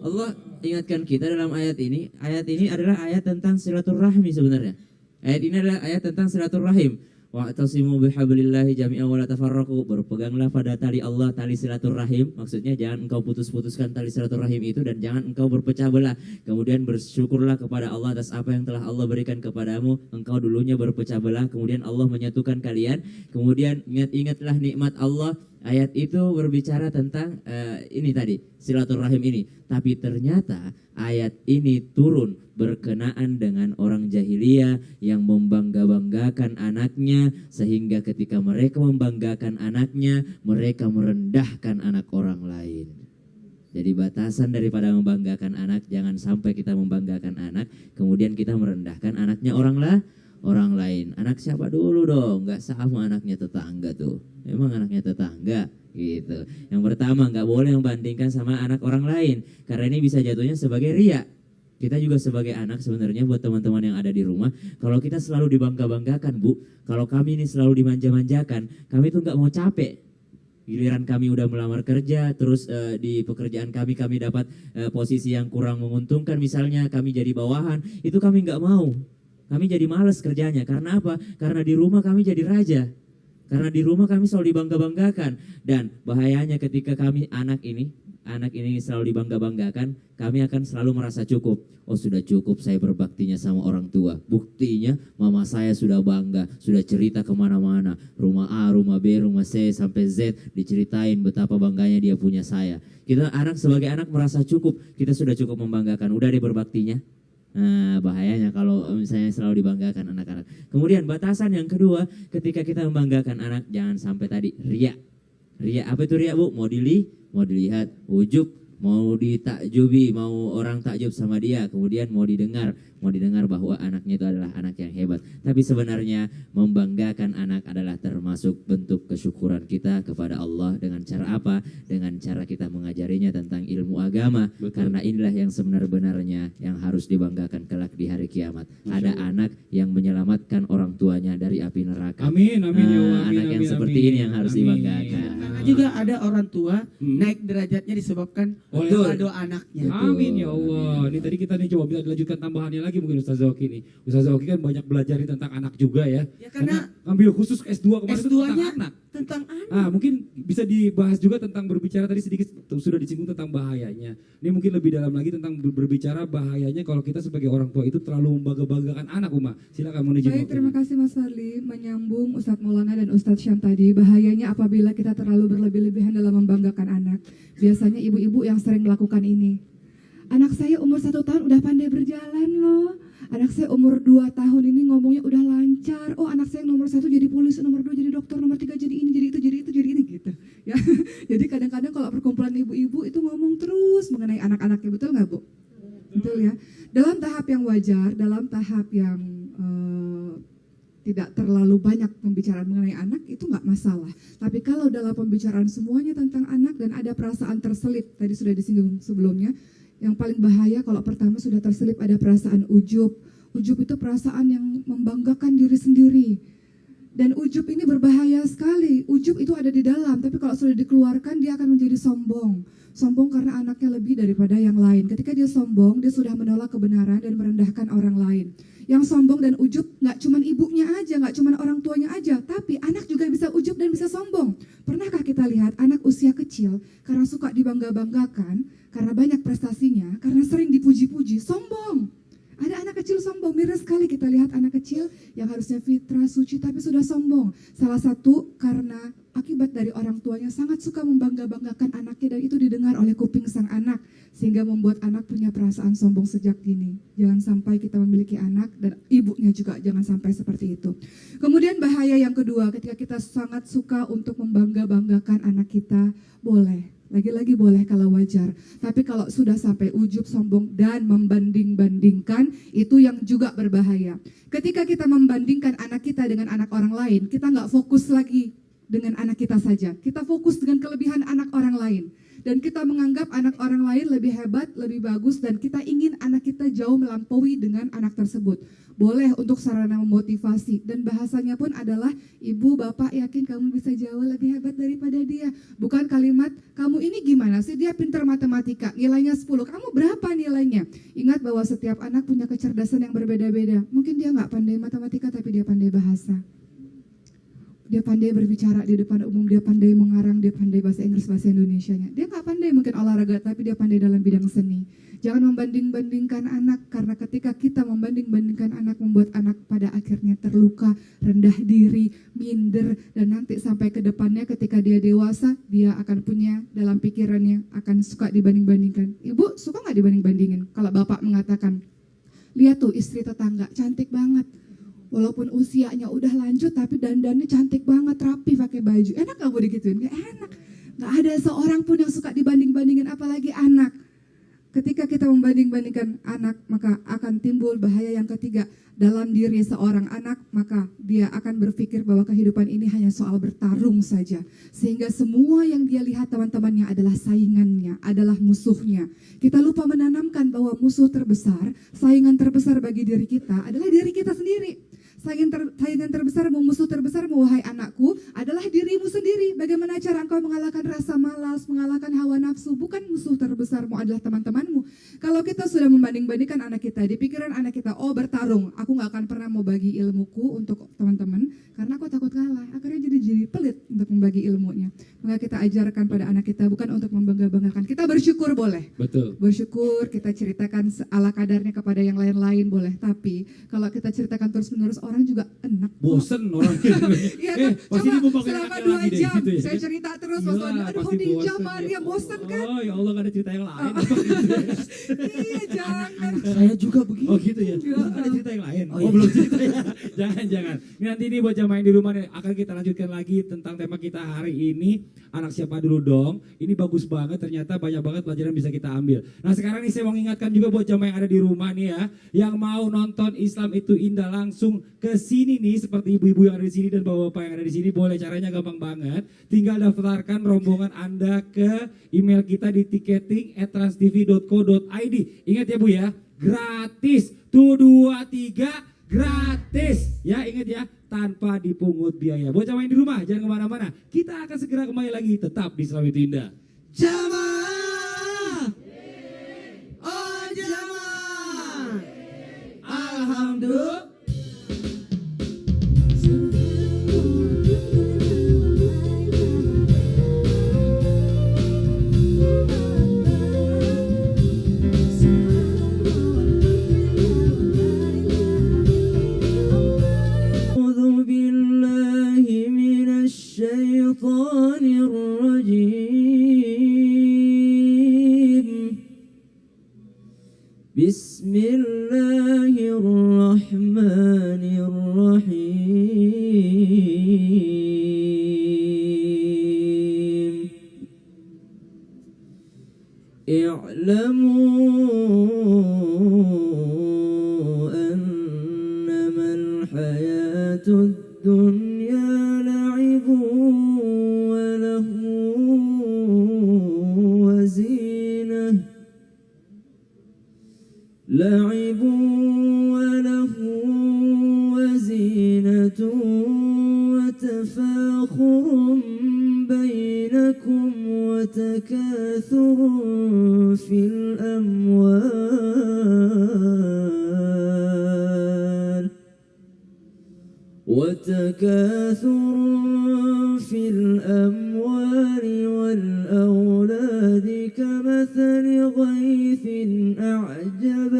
Allah ingatkan kita dalam ayat ini. Ayat ini adalah ayat tentang silaturahmi sebenarnya. Ayat ini adalah ayat tentang silaturahim. Wa'tasimu bihablillahi jami'an wa la tafarraqu. Berpeganglah pada tali Allah, tali silaturahim. Maksudnya jangan engkau putus-putuskan tali silaturahim itu dan jangan engkau berpecah belah. Kemudian bersyukurlah kepada Allah atas apa yang telah Allah berikan kepadamu. Engkau dulunya berpecah belah, kemudian Allah menyatukan kalian. Kemudian ingat-ingatlah nikmat Allah. Ayat itu berbicara tentang ini tadi, silaturahim ini. Tapi ternyata ayat ini turun berkenaan dengan orang jahiliyah yang membangga-banggakan anaknya, sehingga ketika mereka membanggakan anaknya, mereka merendahkan anak orang lain. Jadi batasan daripada membanggakan anak, jangan sampai kita membanggakan anak, kemudian kita merendahkan anaknya orang lain. Anak siapa dulu dong? Nggak sama anaknya tetangga tuh. Emang anaknya tetangga gitu. Yang pertama, nggak boleh membandingkan sama anak orang lain, karena ini bisa jatuhnya sebagai ria. Kita juga sebagai anak sebenarnya, buat teman-teman yang ada di rumah, kalau kita selalu dibangga-banggakan, Bu, kalau kami ini selalu dimanja-manjakan, kami tuh nggak mau capek. Giliran kami udah melamar kerja, terus di pekerjaan kami dapat posisi yang kurang menguntungkan, misalnya kami jadi bawahan, itu kami nggak mau. Kami jadi malas kerjanya. Karena apa? Karena di rumah kami jadi raja. Karena di rumah kami selalu dibangga-banggakan. Dan bahayanya ketika kami anak ini selalu dibangga-banggakan, kami akan selalu merasa cukup. Oh, sudah cukup saya berbaktinya sama orang tua. Buktinya mama saya sudah bangga, sudah cerita kemana-mana. Rumah A, rumah B, rumah C, sampai Z, diceritain betapa bangganya dia punya saya. Kita sebagai anak merasa cukup. Kita sudah cukup membanggakan. Udah deh berbaktinya. Nah, bahayanya kalau misalnya selalu dibanggakan anak-anak. Kemudian batasan yang kedua, ketika kita membanggakan anak, jangan sampai tadi ria. Ria, apa itu ria, Bu? Mau dilihat, ujub, mau ditakjubi, mau orang takjub sama dia, kemudian mau didengar bahwa anaknya itu adalah anak yang hebat. Tapi sebenarnya membanggakan anak adalah termasuk bentuk kesyukuran kita kepada Allah. Dengan cara apa? Dengan cara kita mengajarinya tentang ilmu agama. Betul. Karena inilah yang sebenar-benarnya yang harus dibanggakan kelak di hari kiamat. Ada anak yang menyelamatkan orang tuanya dari api neraka. Amin, amin, ya Allah, amin, Anak yang amin, seperti amin. ini yang harus Amin. dibanggakan. Karena juga ada orang tua naik derajatnya disebabkan Oleh doa-doa anaknya. Amin ya Allah. Ini tadi kita coba bisa dilanjutkan tambahannya lagi mungkin Ustaz Zauki nih. Ustaz Zauki kan banyak belajar tentang anak juga ya. Ya, karena ambil khusus S2 kemarin itu S2-nya tentang anak. tentang anak. Mungkin bisa dibahas juga tentang berbicara tadi sedikit sudah disinggung tentang bahayanya. Ini mungkin lebih dalam lagi tentang berbicara bahayanya kalau kita sebagai orang tua itu terlalu membangga-banggakan anak, Uma. Silakan menuju. Baik, terima kasih Mas Fadli. Menyambung Ustadz Maulana dan Ustadz Syam tadi, bahayanya apabila kita terlalu berlebih-lebihan dalam membanggakan anak. Biasanya ibu-ibu yang sering melakukan ini. Anak saya umur 1 tahun udah pandai berjalan loh. Anak saya umur 2 tahun ini ngomongnya udah lancar. Oh, anak saya yang nomor 1 jadi polisi, nomor 2 jadi dokter, nomor 3 jadi ini, jadi itu, jadi itu, jadi ini gitu. Ya. Jadi kadang-kadang kalau perkumpulan ibu-ibu itu ngomong terus mengenai anak-anaknya, betul nggak, Bu? Betul ya. Dalam tahap yang wajar, dalam tahap yang tidak terlalu banyak pembicaraan mengenai anak itu nggak masalah. Tapi kalau dalam pembicaraan semuanya tentang anak dan ada perasaan terselip, tadi sudah disinggung sebelumnya, yang paling bahaya kalau pertama sudah terselip ada perasaan ujub. Ujub itu perasaan yang membanggakan diri sendiri. Dan ujub ini berbahaya sekali. Ujub itu ada di dalam, tapi kalau sudah dikeluarkan dia akan menjadi sombong. Sombong karena anaknya lebih daripada yang lain. Ketika dia sombong, dia sudah menolak kebenaran dan merendahkan orang lain. Yang sombong dan ujub nggak cuma ibunya aja, nggak cuma orang tuanya aja, tapi anak juga bisa ujub dan bisa sombong. Pernahkah kita lihat anak usia kecil karena suka dibangga-banggakan, karena banyak prestasinya, karena sering dipuji-puji, sombong. Ada anak kecil sombong, miris sekali kita lihat anak kecil yang harusnya fitrah, suci, tapi sudah sombong. Salah satu karena akibat dari orang tuanya sangat suka membangga-banggakan anaknya dan itu didengar oleh kuping sang anak. Sehingga membuat anak punya perasaan sombong sejak dini. Jangan sampai kita memiliki anak dan ibunya juga jangan sampai seperti itu. Kemudian bahaya yang kedua, ketika kita sangat suka untuk membangga-banggakan anak kita, boleh. Lagi-lagi boleh kalau wajar, tapi kalau sudah sampai ujub, sombong, dan membanding-bandingkan, itu yang juga berbahaya. Ketika kita membandingkan anak kita dengan anak orang lain, kita nggak fokus lagi dengan anak kita saja. Kita fokus dengan kelebihan anak orang lain. Dan kita menganggap anak orang lain lebih hebat, lebih bagus, dan kita ingin anak kita jauh melampaui dengan anak tersebut. Boleh untuk sarana memotivasi, dan bahasanya pun adalah, ibu, bapak yakin kamu bisa jauh lebih hebat daripada dia. Bukan kalimat, kamu ini gimana sih, dia pintar matematika, nilainya 10, kamu berapa nilainya? Ingat bahwa setiap anak punya kecerdasan yang berbeda-beda. Mungkin dia nggak pandai matematika, tapi dia pandai bahasa. Dia pandai berbicara di depan umum, dia pandai mengarang, dia pandai bahasa Inggris, bahasa Indonesianya. Dia nggak pandai mungkin olahraga, tapi dia pandai dalam bidang seni. Jangan membanding-bandingkan anak, karena ketika kita membanding-bandingkan anak, membuat anak pada akhirnya terluka, rendah diri, minder, dan nanti sampai ke depannya ketika dia dewasa, dia akan punya dalam pikirannya, akan suka dibanding-bandingkan. Ibu suka nggak dibanding-bandingin? Kalau bapak mengatakan, lihat tuh istri tetangga, cantik banget. Walaupun usianya udah lanjut tapi dandannya cantik banget, rapi pakai baju. Enak gak gue digituin? Gak enak. Gak ada seorang pun yang suka dibanding-bandingin, apalagi anak. Ketika kita membanding-bandingkan anak, maka akan timbul bahaya yang ketiga. Dalam diri seorang anak, maka dia akan berpikir bahwa kehidupan ini hanya soal bertarung saja. Sehingga semua yang dia lihat teman-temannya adalah saingannya, adalah musuhnya. Kita lupa menanamkan bahwa musuh terbesar, saingan terbesar bagi diri kita adalah diri kita sendiri. Saingan terbesar, musuh terbesar, wahai anakku, adalah dirimu sendiri. Bagaimana cara engkau mengalahkan rasa malas, mengalahkan hawa nafsu? Bukan musuh terbesarmu adalah teman-temanmu. Kalau kita sudah membanding-bandingkan anak kita, di pikiran anak kita, oh bertarung, aku gak akan pernah mau bagi ilmuku untuk teman-teman, karena aku takut kalah. Akhirnya jadi pelit untuk membagi ilmunya. Maka kita ajarkan pada anak kita, bukan untuk membangga-banggakan. Kita bersyukur boleh. Betul. Bersyukur, kita ceritakan ala kadarnya kepada yang lain-lain boleh. Tapi kalau kita ceritakan terus-menerus, orang juga enak. Bosen orang Iya, pasti coba dia mau pakai selama anaknya 2 lagi deh, jam gitu ya. saya cerita terus, Gila, Mas Wandi, aduh pasti Khadijah, bosen Maria, ya. bosen kan? Oh ya Allah, gak ada cerita yang lain. Iya, jangan. Saya juga begitu. Oh gitu ya. Enggak. Ada cerita yang lain. Oh, Oh, iya. belum cerita ya. Jangan. Ini nanti ini buat jamaah di rumah nih, akan kita lanjutkan lagi tentang tema kita hari ini, anak siapa dulu dong. Ini bagus banget, ternyata banyak banget pelajaran bisa kita ambil. Nah sekarang nih saya mau ingatkan juga buat jamaah yang ada di rumah nih ya, yang mau nonton Islam itu Indah langsung ke sini nih, seperti ibu-ibu yang ada di sini dan bapak-bapak yang ada di sini, boleh. Caranya gampang banget. Tinggal daftarkan rombongan Anda ke email kita di ticketing@transtv.co.id. Ingat ya Bu ya, gratis. Tuh 2, 3, gratis. Ya ingat ya, tanpa dipungut biaya. Buat jamaah yang di rumah, jangan kemana-mana. Kita akan segera kembali lagi, tetap di Islam itu Indah. Jamaah. Oh jamaah. Alhamdulillah. أعوذ بالله من الشيطان الرجيم. بسم الله الرحمن الرحيم. اعلموا أنما الحياة الدنيا لعب ولهو وزينة، لعب وله وزينة في الأموال والأولاد كمثل غيث أعجب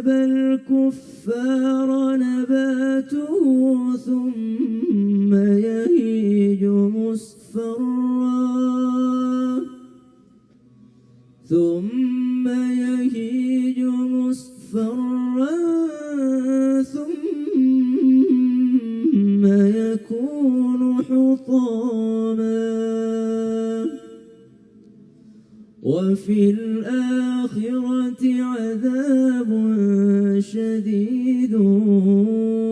الكفار نباته ثم يهيج مصفرا ثم يكون حطاما وفي الآخرة عذاب شديد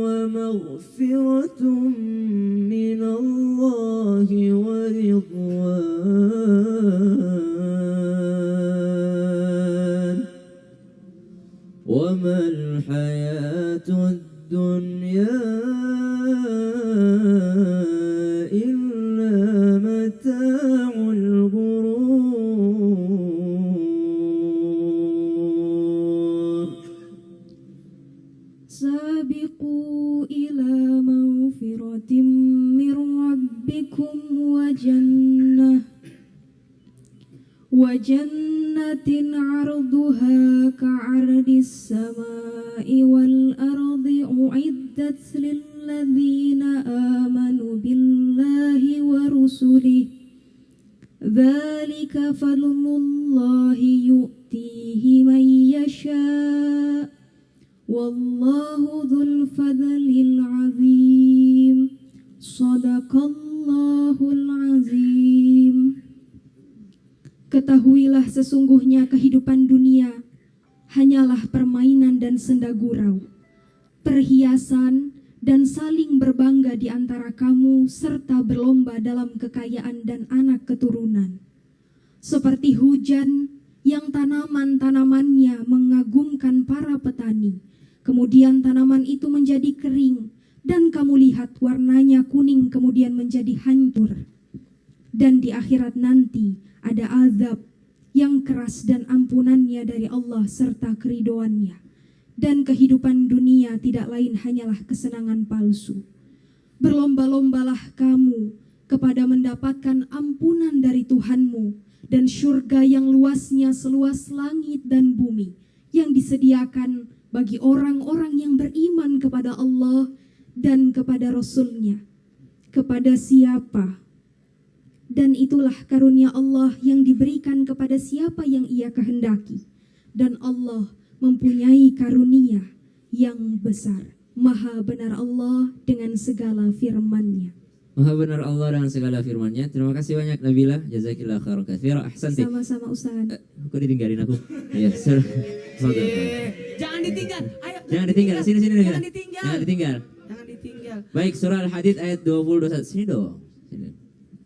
ومغفرة من الله ورضوان وما الحياة الدنيا إلا متاع الغرور سابقوا إلى مغفرة من ربكم وجنة عرضها كعرض السماء والأرض أعدت للذين آمنوا بالله ورسله ذلك فضل الله يؤتيه من يشاء والله ذو الفضل العظيم صدق الله العظيم. Ketahuilah sesungguhnya kehidupan dunia hanyalah permainan dan senda gurau, perhiasan dan saling berbangga di antara kamu serta berlomba dalam kekayaan dan anak keturunan. Seperti hujan yang tanaman-tanamannya mengagumkan para petani, kemudian tanaman itu menjadi kering dan kamu lihat warnanya kuning kemudian menjadi hancur. Dan di akhirat nanti ada azab yang keras dan ampunannya dari Allah serta keridoannya. Dan kehidupan dunia tidak lain hanyalah kesenangan palsu. Berlomba-lombalah kamu kepada mendapatkan ampunan dari Tuhanmu dan syurga yang luasnya seluas langit dan bumi yang disediakan bagi orang-orang yang beriman kepada Allah dan kepada Rasul-Nya. Kepada siapa? Dan itulah karunia Allah yang diberikan kepada siapa yang Ia kehendaki. Dan Allah mempunyai karunia yang besar. Maha benar Allah dengan segala firman-Nya. Maha benar Allah dengan segala firman-Nya. Terima kasih banyak Nabila. Jazakillah khairan katsira. Ahsanti. Sama-sama Ustaz. Kok ditinggalin aku? Iya, Jangan ditinggal. Ayo. Jangan ditinggal. Sini Nabila. Jangan ditinggal. Jangan ditinggal. Jangan ditinggal. Baik, surah Al-Hadid ayat 20-21. Sini dong. Sini.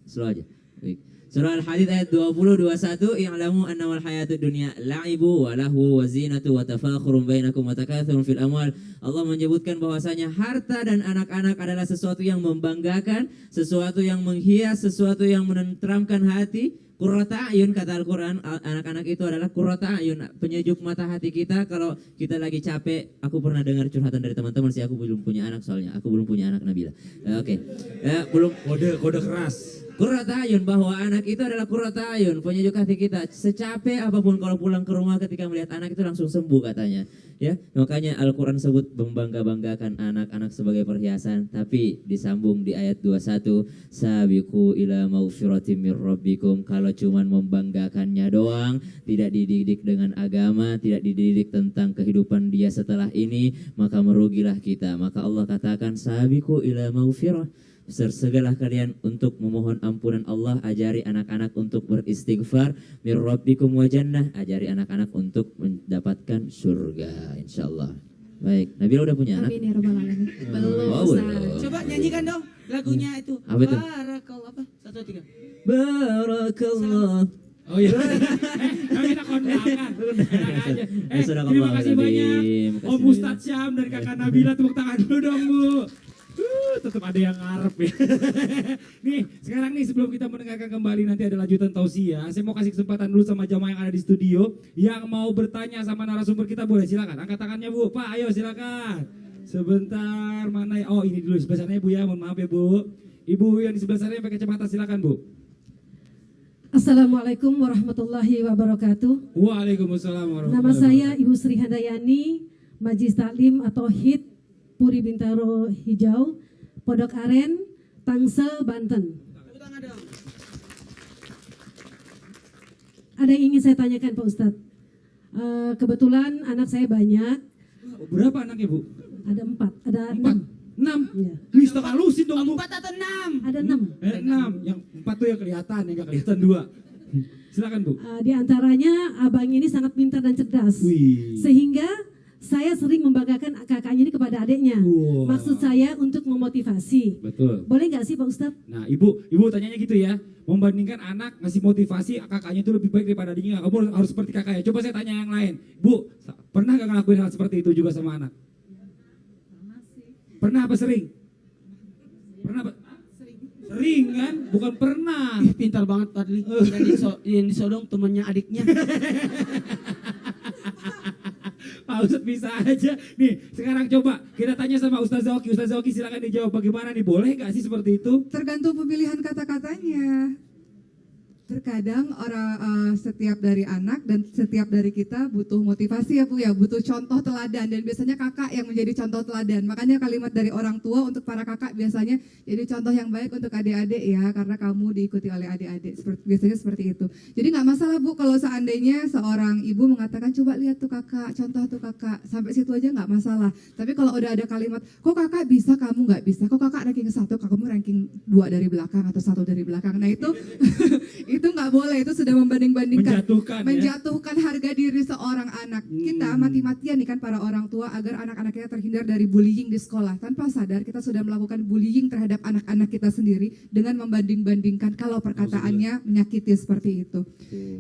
Slow aja. Baik. Surah Al-Hadid ayat 20-21, i'lamu annamal hayatud dunya la'ibu wa lahu wa zinatu wa tafakhurun bainakum wa takatsurun fil amwal. Allah menyebutkan bahwasanya harta dan anak-anak adalah sesuatu yang membanggakan, sesuatu yang menghias, sesuatu yang menenteramkan hati. Qurrata ayun kata Al-Qur'an, anak-anak itu adalah qurrata ayun, penyejuk mata hati kita kalau kita lagi capek. Aku pernah dengar curhatan dari teman-teman sih, aku belum punya anak soalnya. Aku belum punya anak Nabila. Oke. Belum Kode keras. Qurrata ayun, bahwa anak itu adalah qurrata ayun, penyejuk hati kita. Secapek apapun kalau pulang ke rumah ketika melihat anak itu langsung sembuh katanya. Ya, makanya Al-Qur'an sebut membangga-banggakan anak-anak sebagai perhiasan, tapi disambung di ayat 21, sabiqu ila maghfiratin mir rabbikum. Kalau cuman membanggakannya doang, tidak dididik dengan agama, tidak dididik tentang kehidupan dia setelah ini, maka merugilah kita. Maka Allah katakan sabiqu ila maghfirah. Bersegeralah kalian untuk memohon ampunan Allah. Ajari anak-anak untuk beristighfar. Mir rabbikum wa jannah. Ajari anak-anak untuk mendapatkan surga, insyaallah. Baik, Nabila udah punya anak? Amin ya rabbal alamin. Belum Oh, Ustaz. belum. Coba nyanyikan dong lagunya itu. Apa itu? Barakallah apa? 1, 2, 3. Barakallah Oh iya. Kita kondangan. Enak aja. Sudah Terima kembali kasih tadi. banyak. Makasih Om banyak. Ustadz Syam dan Kakak Nabila, tepuk tangan dulu dong Bu. Tetap ada yang ngarep ya. Nih, sekarang nih sebelum kita mendengarkan kembali nanti ada lanjutan tausiah, saya mau kasih kesempatan dulu sama jamaah yang ada di studio yang mau bertanya sama narasumber kita, boleh silakan. Angkat tangannya Bu. Pak, ayo silakan. Sebentar, mana ya? Oh, ini dulu sebelah sana ya Bu ya. Mohon maaf ya Bu. Ibu yang di sebelah sana yang pakai kacamata silakan Bu. Assalamualaikum warahmatullahi wabarakatuh. Waalaikumsalam warahmatullahi Nama saya Ibu Sri Handayani, Majelis Taklim atau HIT Puri Bintaro Hijau, Pondok Aren, Tangsel, Banten. Tepuk tangan dong. Ada yang ingin saya tanyakan Pak Ustadz. Kebetulan anak saya banyak, Berapa anaknya Bu? ada 4, ada 4, 6. 6. Ya. Wih, setengah lusin dong Bu. 4 atau 6? Ada 6. 6. Yang 4 tuh yang kelihatan, yang gak kelihatan 2. Silakan Bu. Di antaranya abang ini sangat pintar dan cerdas. Wih. Sehingga saya sering membanggakan kakaknya ini kepada adiknya. Wah. Maksud saya untuk memotivasi. Betul. Boleh nggak sih Pak Ustadz? Nah, ibu tanyanya gitu ya. Membandingkan anak ngasih motivasi kakaknya itu lebih baik daripada adiknya. Kamu harus seperti kakaknya. Coba saya tanya yang lain. Bu, pernah gak ngelakuin hal seperti itu juga sama anak? Pernah apa sering? Pernah apa? Sering kan? Bukan pernah. Ih, pintar banget Fadli. Yang disodong temannya adiknya. Pak Ustadz bisa aja. Nih, sekarang coba kita tanya sama Ustaz Zoki. Ustaz Zoki silakan dijawab bagaimana nih? Boleh gak sih seperti itu? Tergantung pemilihan kata-katanya. Terkadang setiap dari anak dan setiap dari kita butuh motivasi ya Bu ya, butuh contoh teladan, dan biasanya kakak yang menjadi contoh teladan. Makanya kalimat dari orang tua untuk para kakak biasanya jadi contoh yang baik untuk adik-adik ya, karena kamu diikuti oleh adik-adik. Biasanya seperti itu. Jadi nggak masalah Bu kalau seandainya seorang ibu mengatakan coba lihat tuh kakak, contoh tuh kakak, sampai situ aja nggak masalah. Tapi kalau udah ada kalimat kok kakak bisa kamu nggak bisa, kok kakak ranking 1 kamu ranking 2 dari belakang atau 1 dari belakang, nah itu itu nggak boleh, itu sudah membanding-bandingkan, menjatuhkan harga diri seorang anak. Kita mati-matian nih kan para orang tua agar anak-anaknya terhindar dari bullying di sekolah. Tanpa sadar kita sudah melakukan bullying terhadap anak-anak kita sendiri dengan membanding-bandingkan kalau perkataannya menyakiti seperti itu.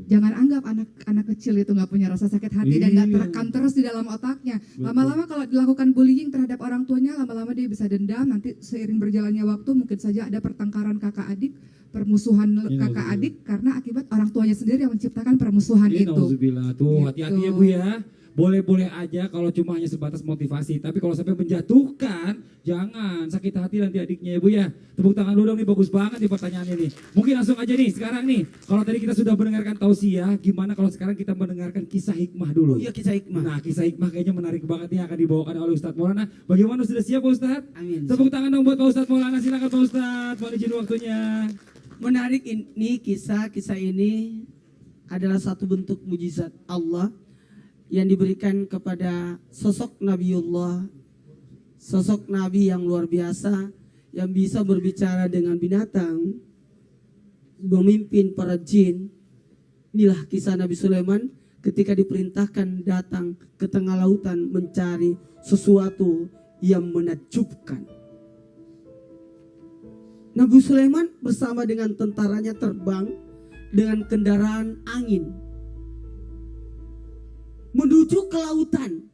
Jangan anggap anak-anak kecil itu nggak punya rasa sakit hati dan nggak terekam terus di dalam otaknya. Lama-lama kalau dilakukan bullying terhadap orang tuanya, lama-lama dia bisa dendam. Nanti seiring berjalannya waktu mungkin saja ada pertengkaran kakak adik, permusuhan kakak adik karena akibat orang tuanya sendiri yang menciptakan permusuhan itu. Nauzubillah. Tuh, hati-hati ya Bu ya. Boleh-boleh aja kalau cuma hanya sebatas motivasi, tapi kalau sampai menjatuhkan, jangan sakit hati nanti adiknya ya Bu ya. Tepuk tangan dulu dong nih, bagus banget nih pertanyaannya nih. Mungkin langsung aja nih sekarang nih. Kalau tadi kita sudah mendengarkan tausiah, gimana kalau sekarang kita mendengarkan kisah hikmah dulu? Iya, kisah hikmah. Nah, kisah hikmah kayaknya menarik banget nih akan dibawakan oleh Ustadz Maulana. Bagaimana, sudah siap Pak Ustadz? Amin. Tepuk tangan dong buat Pak Ustadz Maulana. Silakan Pak Ustadz, mohon izin waktunya. Menarik ini kisah ini adalah satu bentuk mujizat Allah yang diberikan kepada sosok Nabiullah, sosok Nabi yang luar biasa yang bisa berbicara dengan binatang, memimpin para jin. Inilah kisah Nabi Sulaiman ketika diperintahkan datang ke tengah lautan mencari sesuatu yang menakjubkan. Nabi Sulaiman bersama dengan tentaranya terbang dengan kendaraan angin menuju ke lautan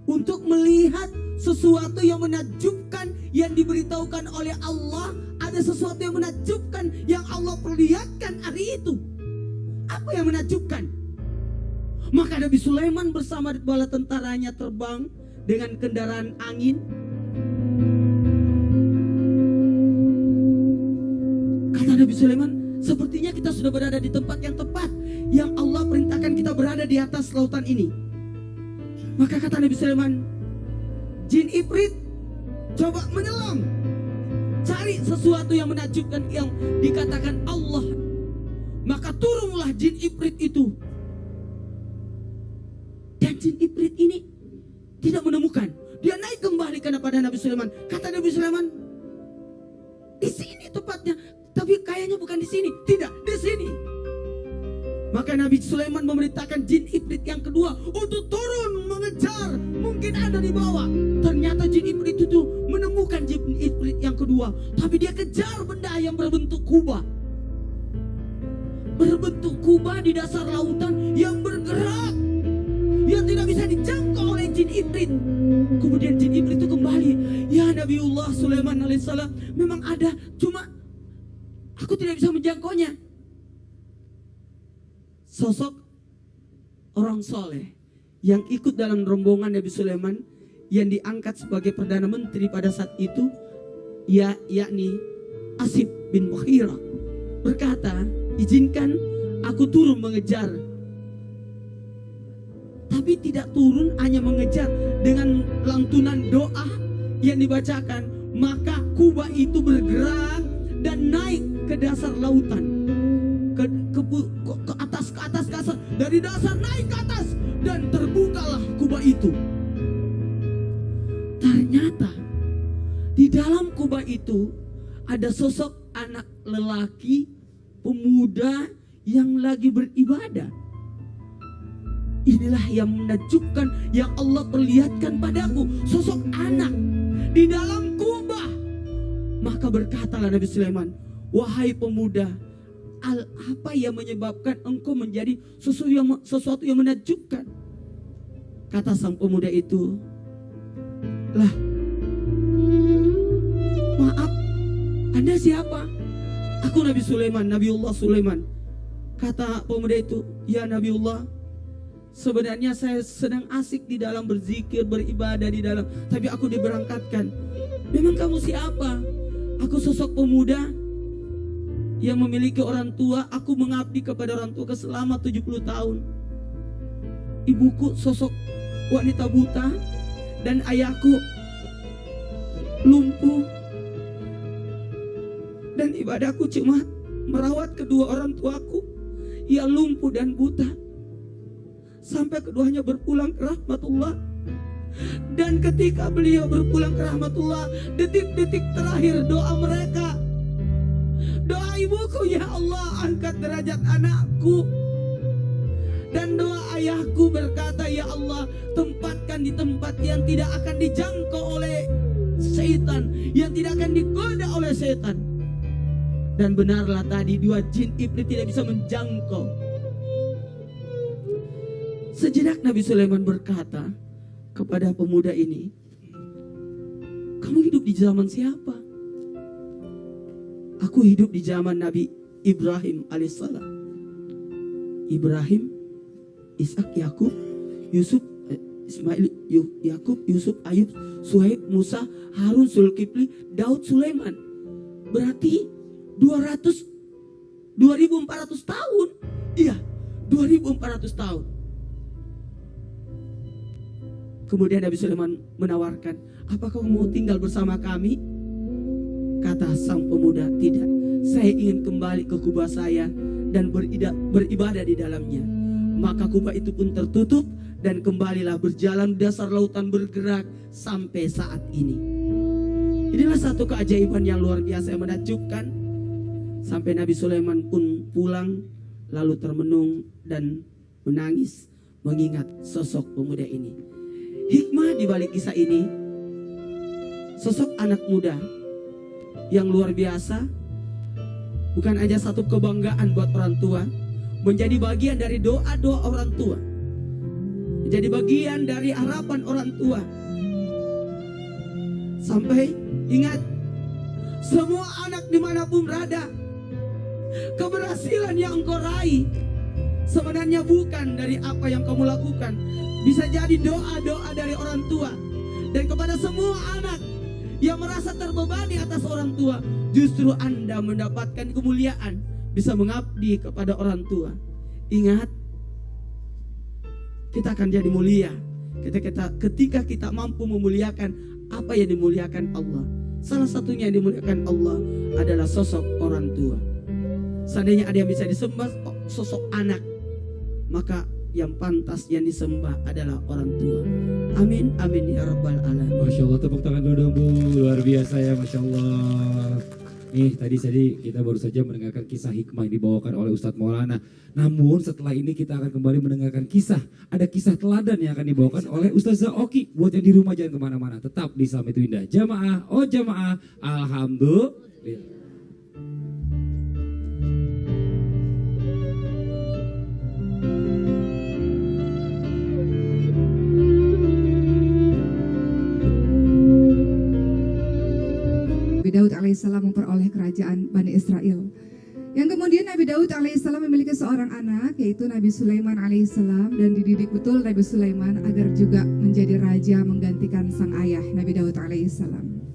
untuk melihat sesuatu yang menakjubkan yang diberitahukan oleh Allah. Ada sesuatu yang menakjubkan yang Allah perlihatkan hari itu. Apa yang menakjubkan? Maka Nabi Sulaiman bersama bala tentaranya terbang dengan kendaraan angin. Kata Nabi Sulaiman, sepertinya kita sudah berada di tempat yang tepat yang Allah perintahkan kita berada di atas lautan ini. Maka kata Nabi Sulaiman, jin Ifrit coba menyelam, cari sesuatu yang menakjubkan yang dikatakan Allah. Maka turunlah jin Ifrit itu. Dan jin Ifrit ini tidak menemukan. Dia naik kembali kepada Nabi Sulaiman. Kata Nabi Sulaiman, di sini tepatnya, tapi kayaknya bukan di sini. Tidak, di sini. Maka Nabi Sulaiman memerintahkan jin Ifrit yang kedua untuk turun mengejar, mungkin ada di bawah. Ternyata jin Ifrit itu menemukan jin Ifrit yang kedua, tapi dia kejar benda yang berbentuk kubah, berbentuk itu kubah di dasar lautan yang bergerak, yang tidak bisa dijangkau oleh jin iblis. Kemudian jin iblis itu kembali, ya Nabiullah Sulaiman alaihissalam, memang ada, cuma aku tidak bisa menjangkaunya. Sosok orang soleh yang ikut dalam rombongan Nabi Sulaiman yang diangkat sebagai Perdana Menteri pada saat itu, yakni Asif bin Mukhira, berkata, izinkan aku turun mengejar. Tapi tidak turun hanya mengejar, dengan lantunan doa yang dibacakan, maka kubah itu bergerak dan naik ke dasar lautan, ke atas, dari dasar naik ke atas, dan terbukalah kubah itu. Ternyata di dalam kubah itu ada sosok anak lelaki pemuda yang lagi beribadah. Inilah yang menakjubkan yang Allah perlihatkan padaku, sosok anak di dalam kubah. Maka berkatalah Nabi Sulaiman, wahai pemuda, apa yang menyebabkan engkau menjadi sesuatu yang menakjubkan? Kata sang pemuda itu, lah, maaf, Anda siapa? Aku Nabi Sulaiman, Nabiullah Sulaiman. Kata pemuda itu, ya Nabiullah, sebenarnya saya sedang asik di dalam berzikir, beribadah di dalam, tapi aku diberangkatkan. Memang kamu siapa? Aku sosok pemuda yang memiliki orang tua. Aku mengabdi kepada orang tua selama 70 tahun. Ibuku sosok wanita buta dan ayahku lumpuh. Dan ibadahku cuma merawat kedua orang tuaku yang lumpuh dan buta, sampai keduanya berpulang ke rahmatullah. Dan ketika beliau berpulang ke rahmatullah, detik-detik terakhir doa mereka, doa ibuku, ya Allah angkat derajat anakku. Dan doa ayahku berkata, ya Allah tempatkan di tempat yang tidak akan dijangkau oleh setan, yang tidak akan digoda oleh setan. Dan benarlah tadi, dua jin iblis tidak bisa menjangkau. Sejenak Nabi Sulaiman berkata kepada pemuda ini, kamu hidup di zaman siapa? Aku hidup di zaman Nabi Ibrahim alaihissalam. Ibrahim, Ishak, Yakub, Yusuf, Ismail, Yakub, Yusuf, Ayub, Suhaib, Musa, Harun, Zulkifli, Daud, Sulaiman. Berarti 2400 tahun. Iya, 2400 tahun. Kemudian Nabi Sulaiman menawarkan, apakah kamu mau tinggal bersama kami? Kata sang pemuda, tidak. Saya ingin kembali ke kubah saya dan beribadah di dalamnya. Maka kubah itu pun tertutup dan kembalilah berjalan di dasar lautan, bergerak sampai saat ini. Inilah satu keajaiban yang luar biasa yang menakjubkan. Sampai Nabi Sulaiman pun pulang lalu termenung dan menangis mengingat sosok pemuda ini. Hikmah di balik kisah ini, sosok anak muda yang luar biasa, bukan aja satu kebanggaan buat orang tua, menjadi bagian dari doa-doa orang tua, menjadi bagian dari harapan orang tua. Sampai ingat, semua anak dimanapun berada, keberhasilan yang engkau raih sebenarnya bukan dari apa yang kamu lakukan. Bisa jadi doa-doa dari orang tua. Dan kepada semua anak yang merasa terbebani atas orang tua, justru Anda mendapatkan kemuliaan, bisa mengabdi kepada orang tua. Ingat, kita akan jadi mulia ketika kita mampu memuliakan apa yang dimuliakan Allah. Salah satunya yang dimuliakan Allah adalah sosok orang tua. Seandainya ada yang bisa disembah sosok anak, maka yang pantas yang disembah adalah orang tua. Amin, amin ya rabbal alamin. Masya Allah, tepuk tangan dulu dong Bu, luar biasa ya, Masya Allah. Nih tadi kita baru saja mendengarkan kisah hikmah yang dibawakan oleh Ustadz Maulana. Namun setelah ini kita akan kembali mendengarkan ada kisah teladan yang akan dibawakan oleh Ustazah Oki. Buat yang di rumah jangan kemana-mana, tetap di Islam Itu Indah. Jamaah, oh jamaah, alhamdulillah. Nabi Daud alaihissalam memperoleh kerajaan Bani Israel. Yang kemudian Nabi Daud alaihissalam memiliki seorang anak, yaitu Nabi Sulaiman alaihissalam, dan dididik betul Nabi Sulaiman agar juga menjadi raja menggantikan sang ayah Nabi Daud alaihissalam.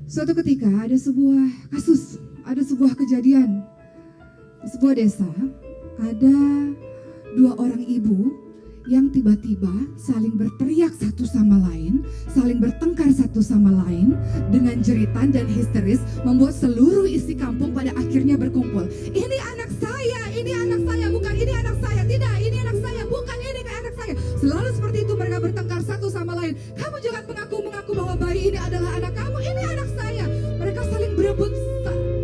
Suatu ketika ada sebuah kasus, ada sebuah kejadian di sebuah desa. Ada dua orang ibu yang tiba-tiba saling berteriak satu sama lain, saling bertengkar satu sama lain dengan jeritan dan histeris, membuat seluruh isi kampung pada akhirnya berkumpul. Ini anak saya, bukan ini anak saya, tidak, ini anak saya, bukan ini anak saya. Selalu seperti itu mereka bertengkar satu sama lain. Kamu jangan mengaku bahwa bayi ini adalah anak kamu, ini anak saya. Mereka saling berebut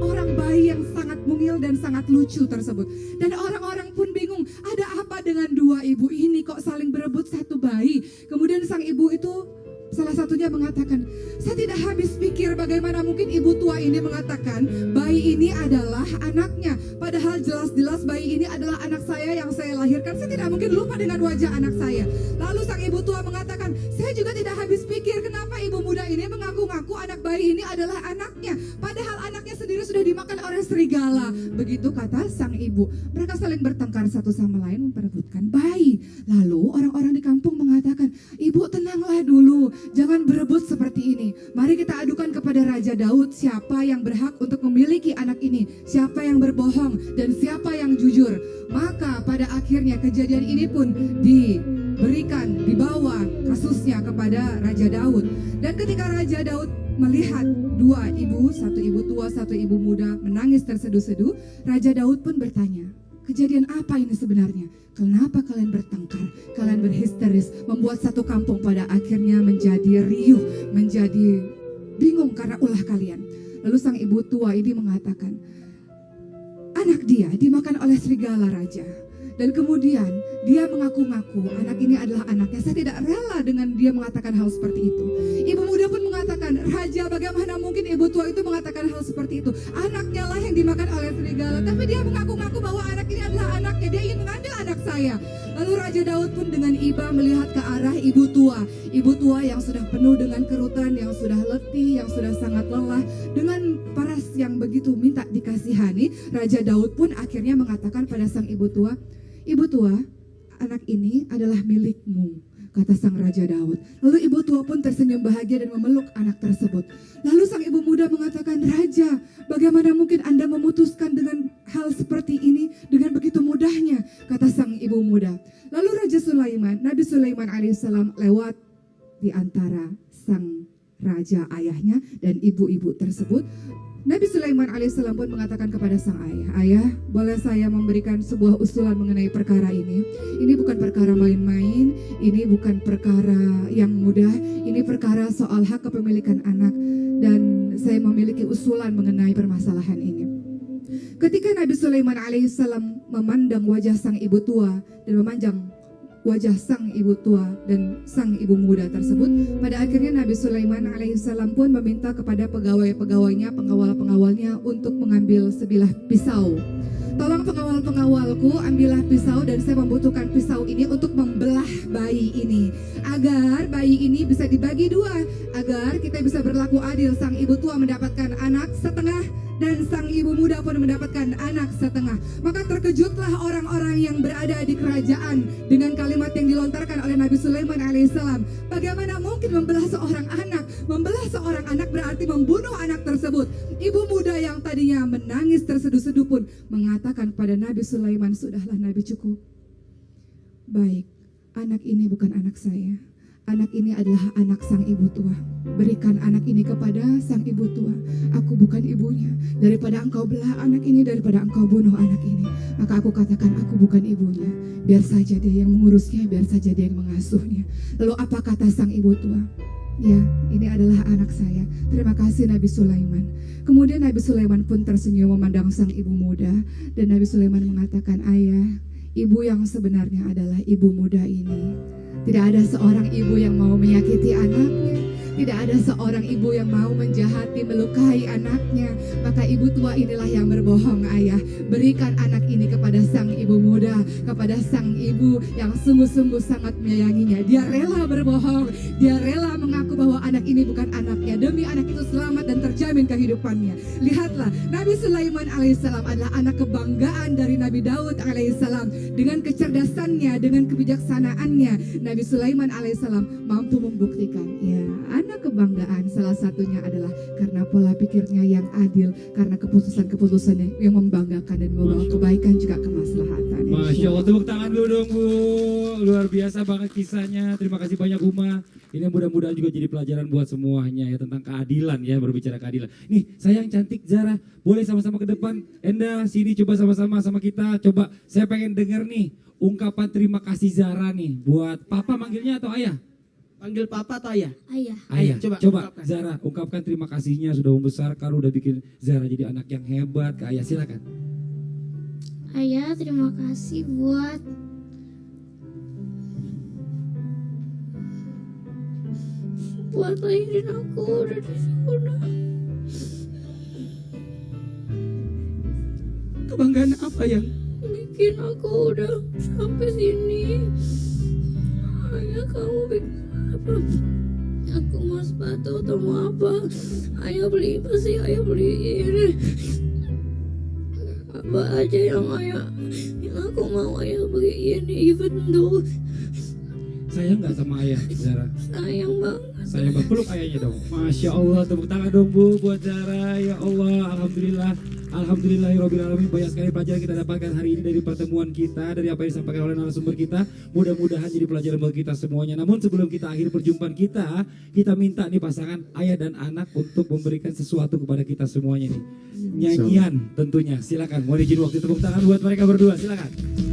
orang bayi yang sangat mungil dan sangat lucu tersebut. Dan orang-orang pun bingung, ada apa dengan dua ibu ini kok saling berebut satu bayi. Kemudian sang ibu itu salah satunya mengatakan, saya tidak habis pikir bagaimana mungkin ibu tua ini mengatakan bayi ini adalah anaknya. Padahal jelas-jelas bayi ini adalah anak saya yang saya lahirkan. Saya tidak mungkin lupa dengan wajah anak saya. Lalu sang ibu tua mengatakan, saya juga tidak habis pikir kenapa ibu muda ini mengaku-ngaku anak bayi ini adalah anaknya. Padahal anaknya sendiri sudah dimakan oleh serigala. Begitu kata sang ibu. Mereka saling bertengkar satu sama lain memperebutkan bayi. Lalu orang-orang di kampung mengatakan, ibu tenanglah dulu, jangan berebut seperti ini. Mari kita adukan kepada Raja Daud siapa yang berhak untuk memiliki anak ini, siapa yang berbohong dan siapa yang jujur. Maka pada akhirnya kejadian ini pun dibawa kasusnya kepada Raja Daud. Dan ketika Raja Daud melihat dua ibu, satu ibu tua, satu ibu muda menangis terseduh-seduh, Raja Daud pun bertanya, kejadian apa ini sebenarnya? Kenapa kalian bertengkar? Kalian berhisteris, membuat satu kampung pada akhirnya menjadi riuh, menjadi bingung karena ulah kalian. Lalu sang ibu tua ini mengatakan, anak dia dimakan oleh serigala raja. Dan kemudian dia mengaku-ngaku anak ini adalah anaknya. Saya tidak rela dengan dia mengatakan hal seperti itu. Ibu muda pun mengatakan, Raja, bagaimana mungkin ibu tua itu mengatakan hal seperti itu? Anaknya lah yang dimakan oleh serigala. Tapi dia mengaku-ngaku bahwa anak ini adalah anaknya. Dia ingin mengambil anak saya. Lalu Raja Daud pun dengan iba melihat ke arah ibu tua. Ibu tua yang sudah penuh dengan kerutan, yang sudah letih, yang sudah sangat lelah. Dengan paras yang begitu minta dikasihani, Raja Daud pun akhirnya mengatakan pada sang ibu tua, ibu tua, anak ini adalah milikmu, kata sang Raja Daud. Lalu ibu tua pun tersenyum bahagia dan memeluk anak tersebut. Lalu sang ibu muda mengatakan, Raja, bagaimana mungkin Anda memutuskan dengan hal seperti ini dengan begitu mudahnya, kata sang ibu muda. Lalu Nabi Sulaiman alaihissalam lewat di antara sang raja ayahnya dan ibu-ibu tersebut. Nabi Sulaiman alaihissalam pun mengatakan kepada sang ayah, ayah, boleh saya memberikan sebuah usulan mengenai perkara ini? Ini bukan perkara main-main, ini bukan perkara yang mudah, ini perkara soal hak kepemilikan anak, dan saya memiliki usulan mengenai permasalahan ini. Ketika Nabi Sulaiman alaihissalam memandang wajah sang ibu tua dan memandang wajah sang ibu tua dan sang ibu muda tersebut, pada akhirnya Nabi Sulaiman alaihissalam pun meminta kepada pegawai-pegawainya, pengawal-pengawalnya untuk mengambil sebilah pisau. Tolong pengawal-pengawalku, ambillah pisau dan saya membutuhkan pisau ini untuk membelah bayi ini, agar bayi ini bisa dibagi dua, agar kita bisa berlaku adil. Sang ibu tua mendapatkan anak setengah dan sang ibu muda pun mendapatkan anak setengah. Maka terkejutlah orang-orang yang berada di kerajaan dengan kalimat yang dilontarkan oleh Nabi Sulaiman alaihissalam. Bagaimana mungkin membelah seorang anak? Membelah seorang anak berarti membunuh anak tersebut. Ibu muda yang tadinya menangis terseduh-seduh pun mengatakan pada Nabi Sulaiman, sudahlah Nabi, cukup. Baik, anak ini bukan anak saya. Anak ini adalah anak sang ibu tua. Berikan anak ini kepada sang ibu tua. Aku bukan ibunya. Daripada engkau belah anak ini, daripada engkau bunuh anak ini, maka aku katakan aku bukan ibunya. Biar saja dia yang mengurusnya, biar saja dia yang mengasuhnya. Lalu apa kata sang ibu tua? Ya, ini adalah anak saya. Terima kasih Nabi Sulaiman. Kemudian Nabi Sulaiman pun tersenyum memandang sang ibu muda. Dan Nabi Sulaiman mengatakan, ayah, ibu yang sebenarnya adalah ibu muda ini. Tidak ada seorang ibu yang mau menyakiti anaknya. Tidak ada seorang ibu yang mau menjahati, melukai anaknya. Maka ibu tua inilah yang berbohong, ayah. Berikan anak ini kepada sang ibu muda, kepada sang ibu yang sungguh-sungguh sangat menyayanginya. Dia rela berbohong, dia rela mengaku bahwa anak ini bukan anaknya. Demi anak itu selamat dan terjamin menjamin kehidupannya. Lihatlah, Nabi Sulaiman alaihissalam adalah anak kebanggaan dari Nabi Daud alaihissalam. Dengan kecerdasannya, dengan kebijaksanaannya, Nabi Sulaiman alaihissalam mampu membuktikan, ya, anak kebanggaan salah satunya adalah karena pola pikirnya yang adil, karena keputusan-keputusannya yang membanggakan dan membawa kebaikan juga kemaslahatan. Masya Allah, tepuk tangan dulu dong Bu. Luar biasa banget kisahnya. Terima kasih banyak Uma. Ini mudah-mudahan juga jadi pelajaran buat semuanya ya, tentang keadilan ya, berbicara keadilan. Nih sayang cantik Zara, boleh sama-sama ke depan. Enda sini coba sama-sama sama kita. Coba saya pengen denger nih ungkapan terima kasih Zara nih buat papa, manggilnya atau ayah? Panggil papa atau ayah? Ayah. Ayah, Coba coba ungkapkan. Zara ungkapkan terima kasihnya sudah membesarkan, udah bikin Zara jadi anak yang hebat. Ke ayah silakan. Ayah, terima kasih buat lahirin aku dari surga. Kebanggaan apa yang Bikin aku udah sampai sini. Ayah, kamu bikin apa? Aku mau sepatu atau mau apa? Ayah beli apa sih? Ayah beliin apa aja yang aku mau ayah beliin, even though Sayang nggak sama ayah Zara? sayang banget. Saya peluk ayahnya dong. Masya Allah, tepuk tangan dong Bu buat Zara. Ya Allah, alhamdulillah. Alhamdulillahirobbilalamin, banyak sekali pelajaran kita dapatkan hari ini dari pertemuan kita, dari apa yang disampaikan oleh narasumber kita. Mudah-mudahan jadi pelajaran buat kita semuanya. Namun sebelum kita akhiri perjumpaan kita minta nih pasangan ayah dan anak untuk memberikan sesuatu kepada kita semuanya nih. Nyanyian tentunya. Silakan. Mohon izin waktu tepuk tangan buat mereka berdua. Silakan.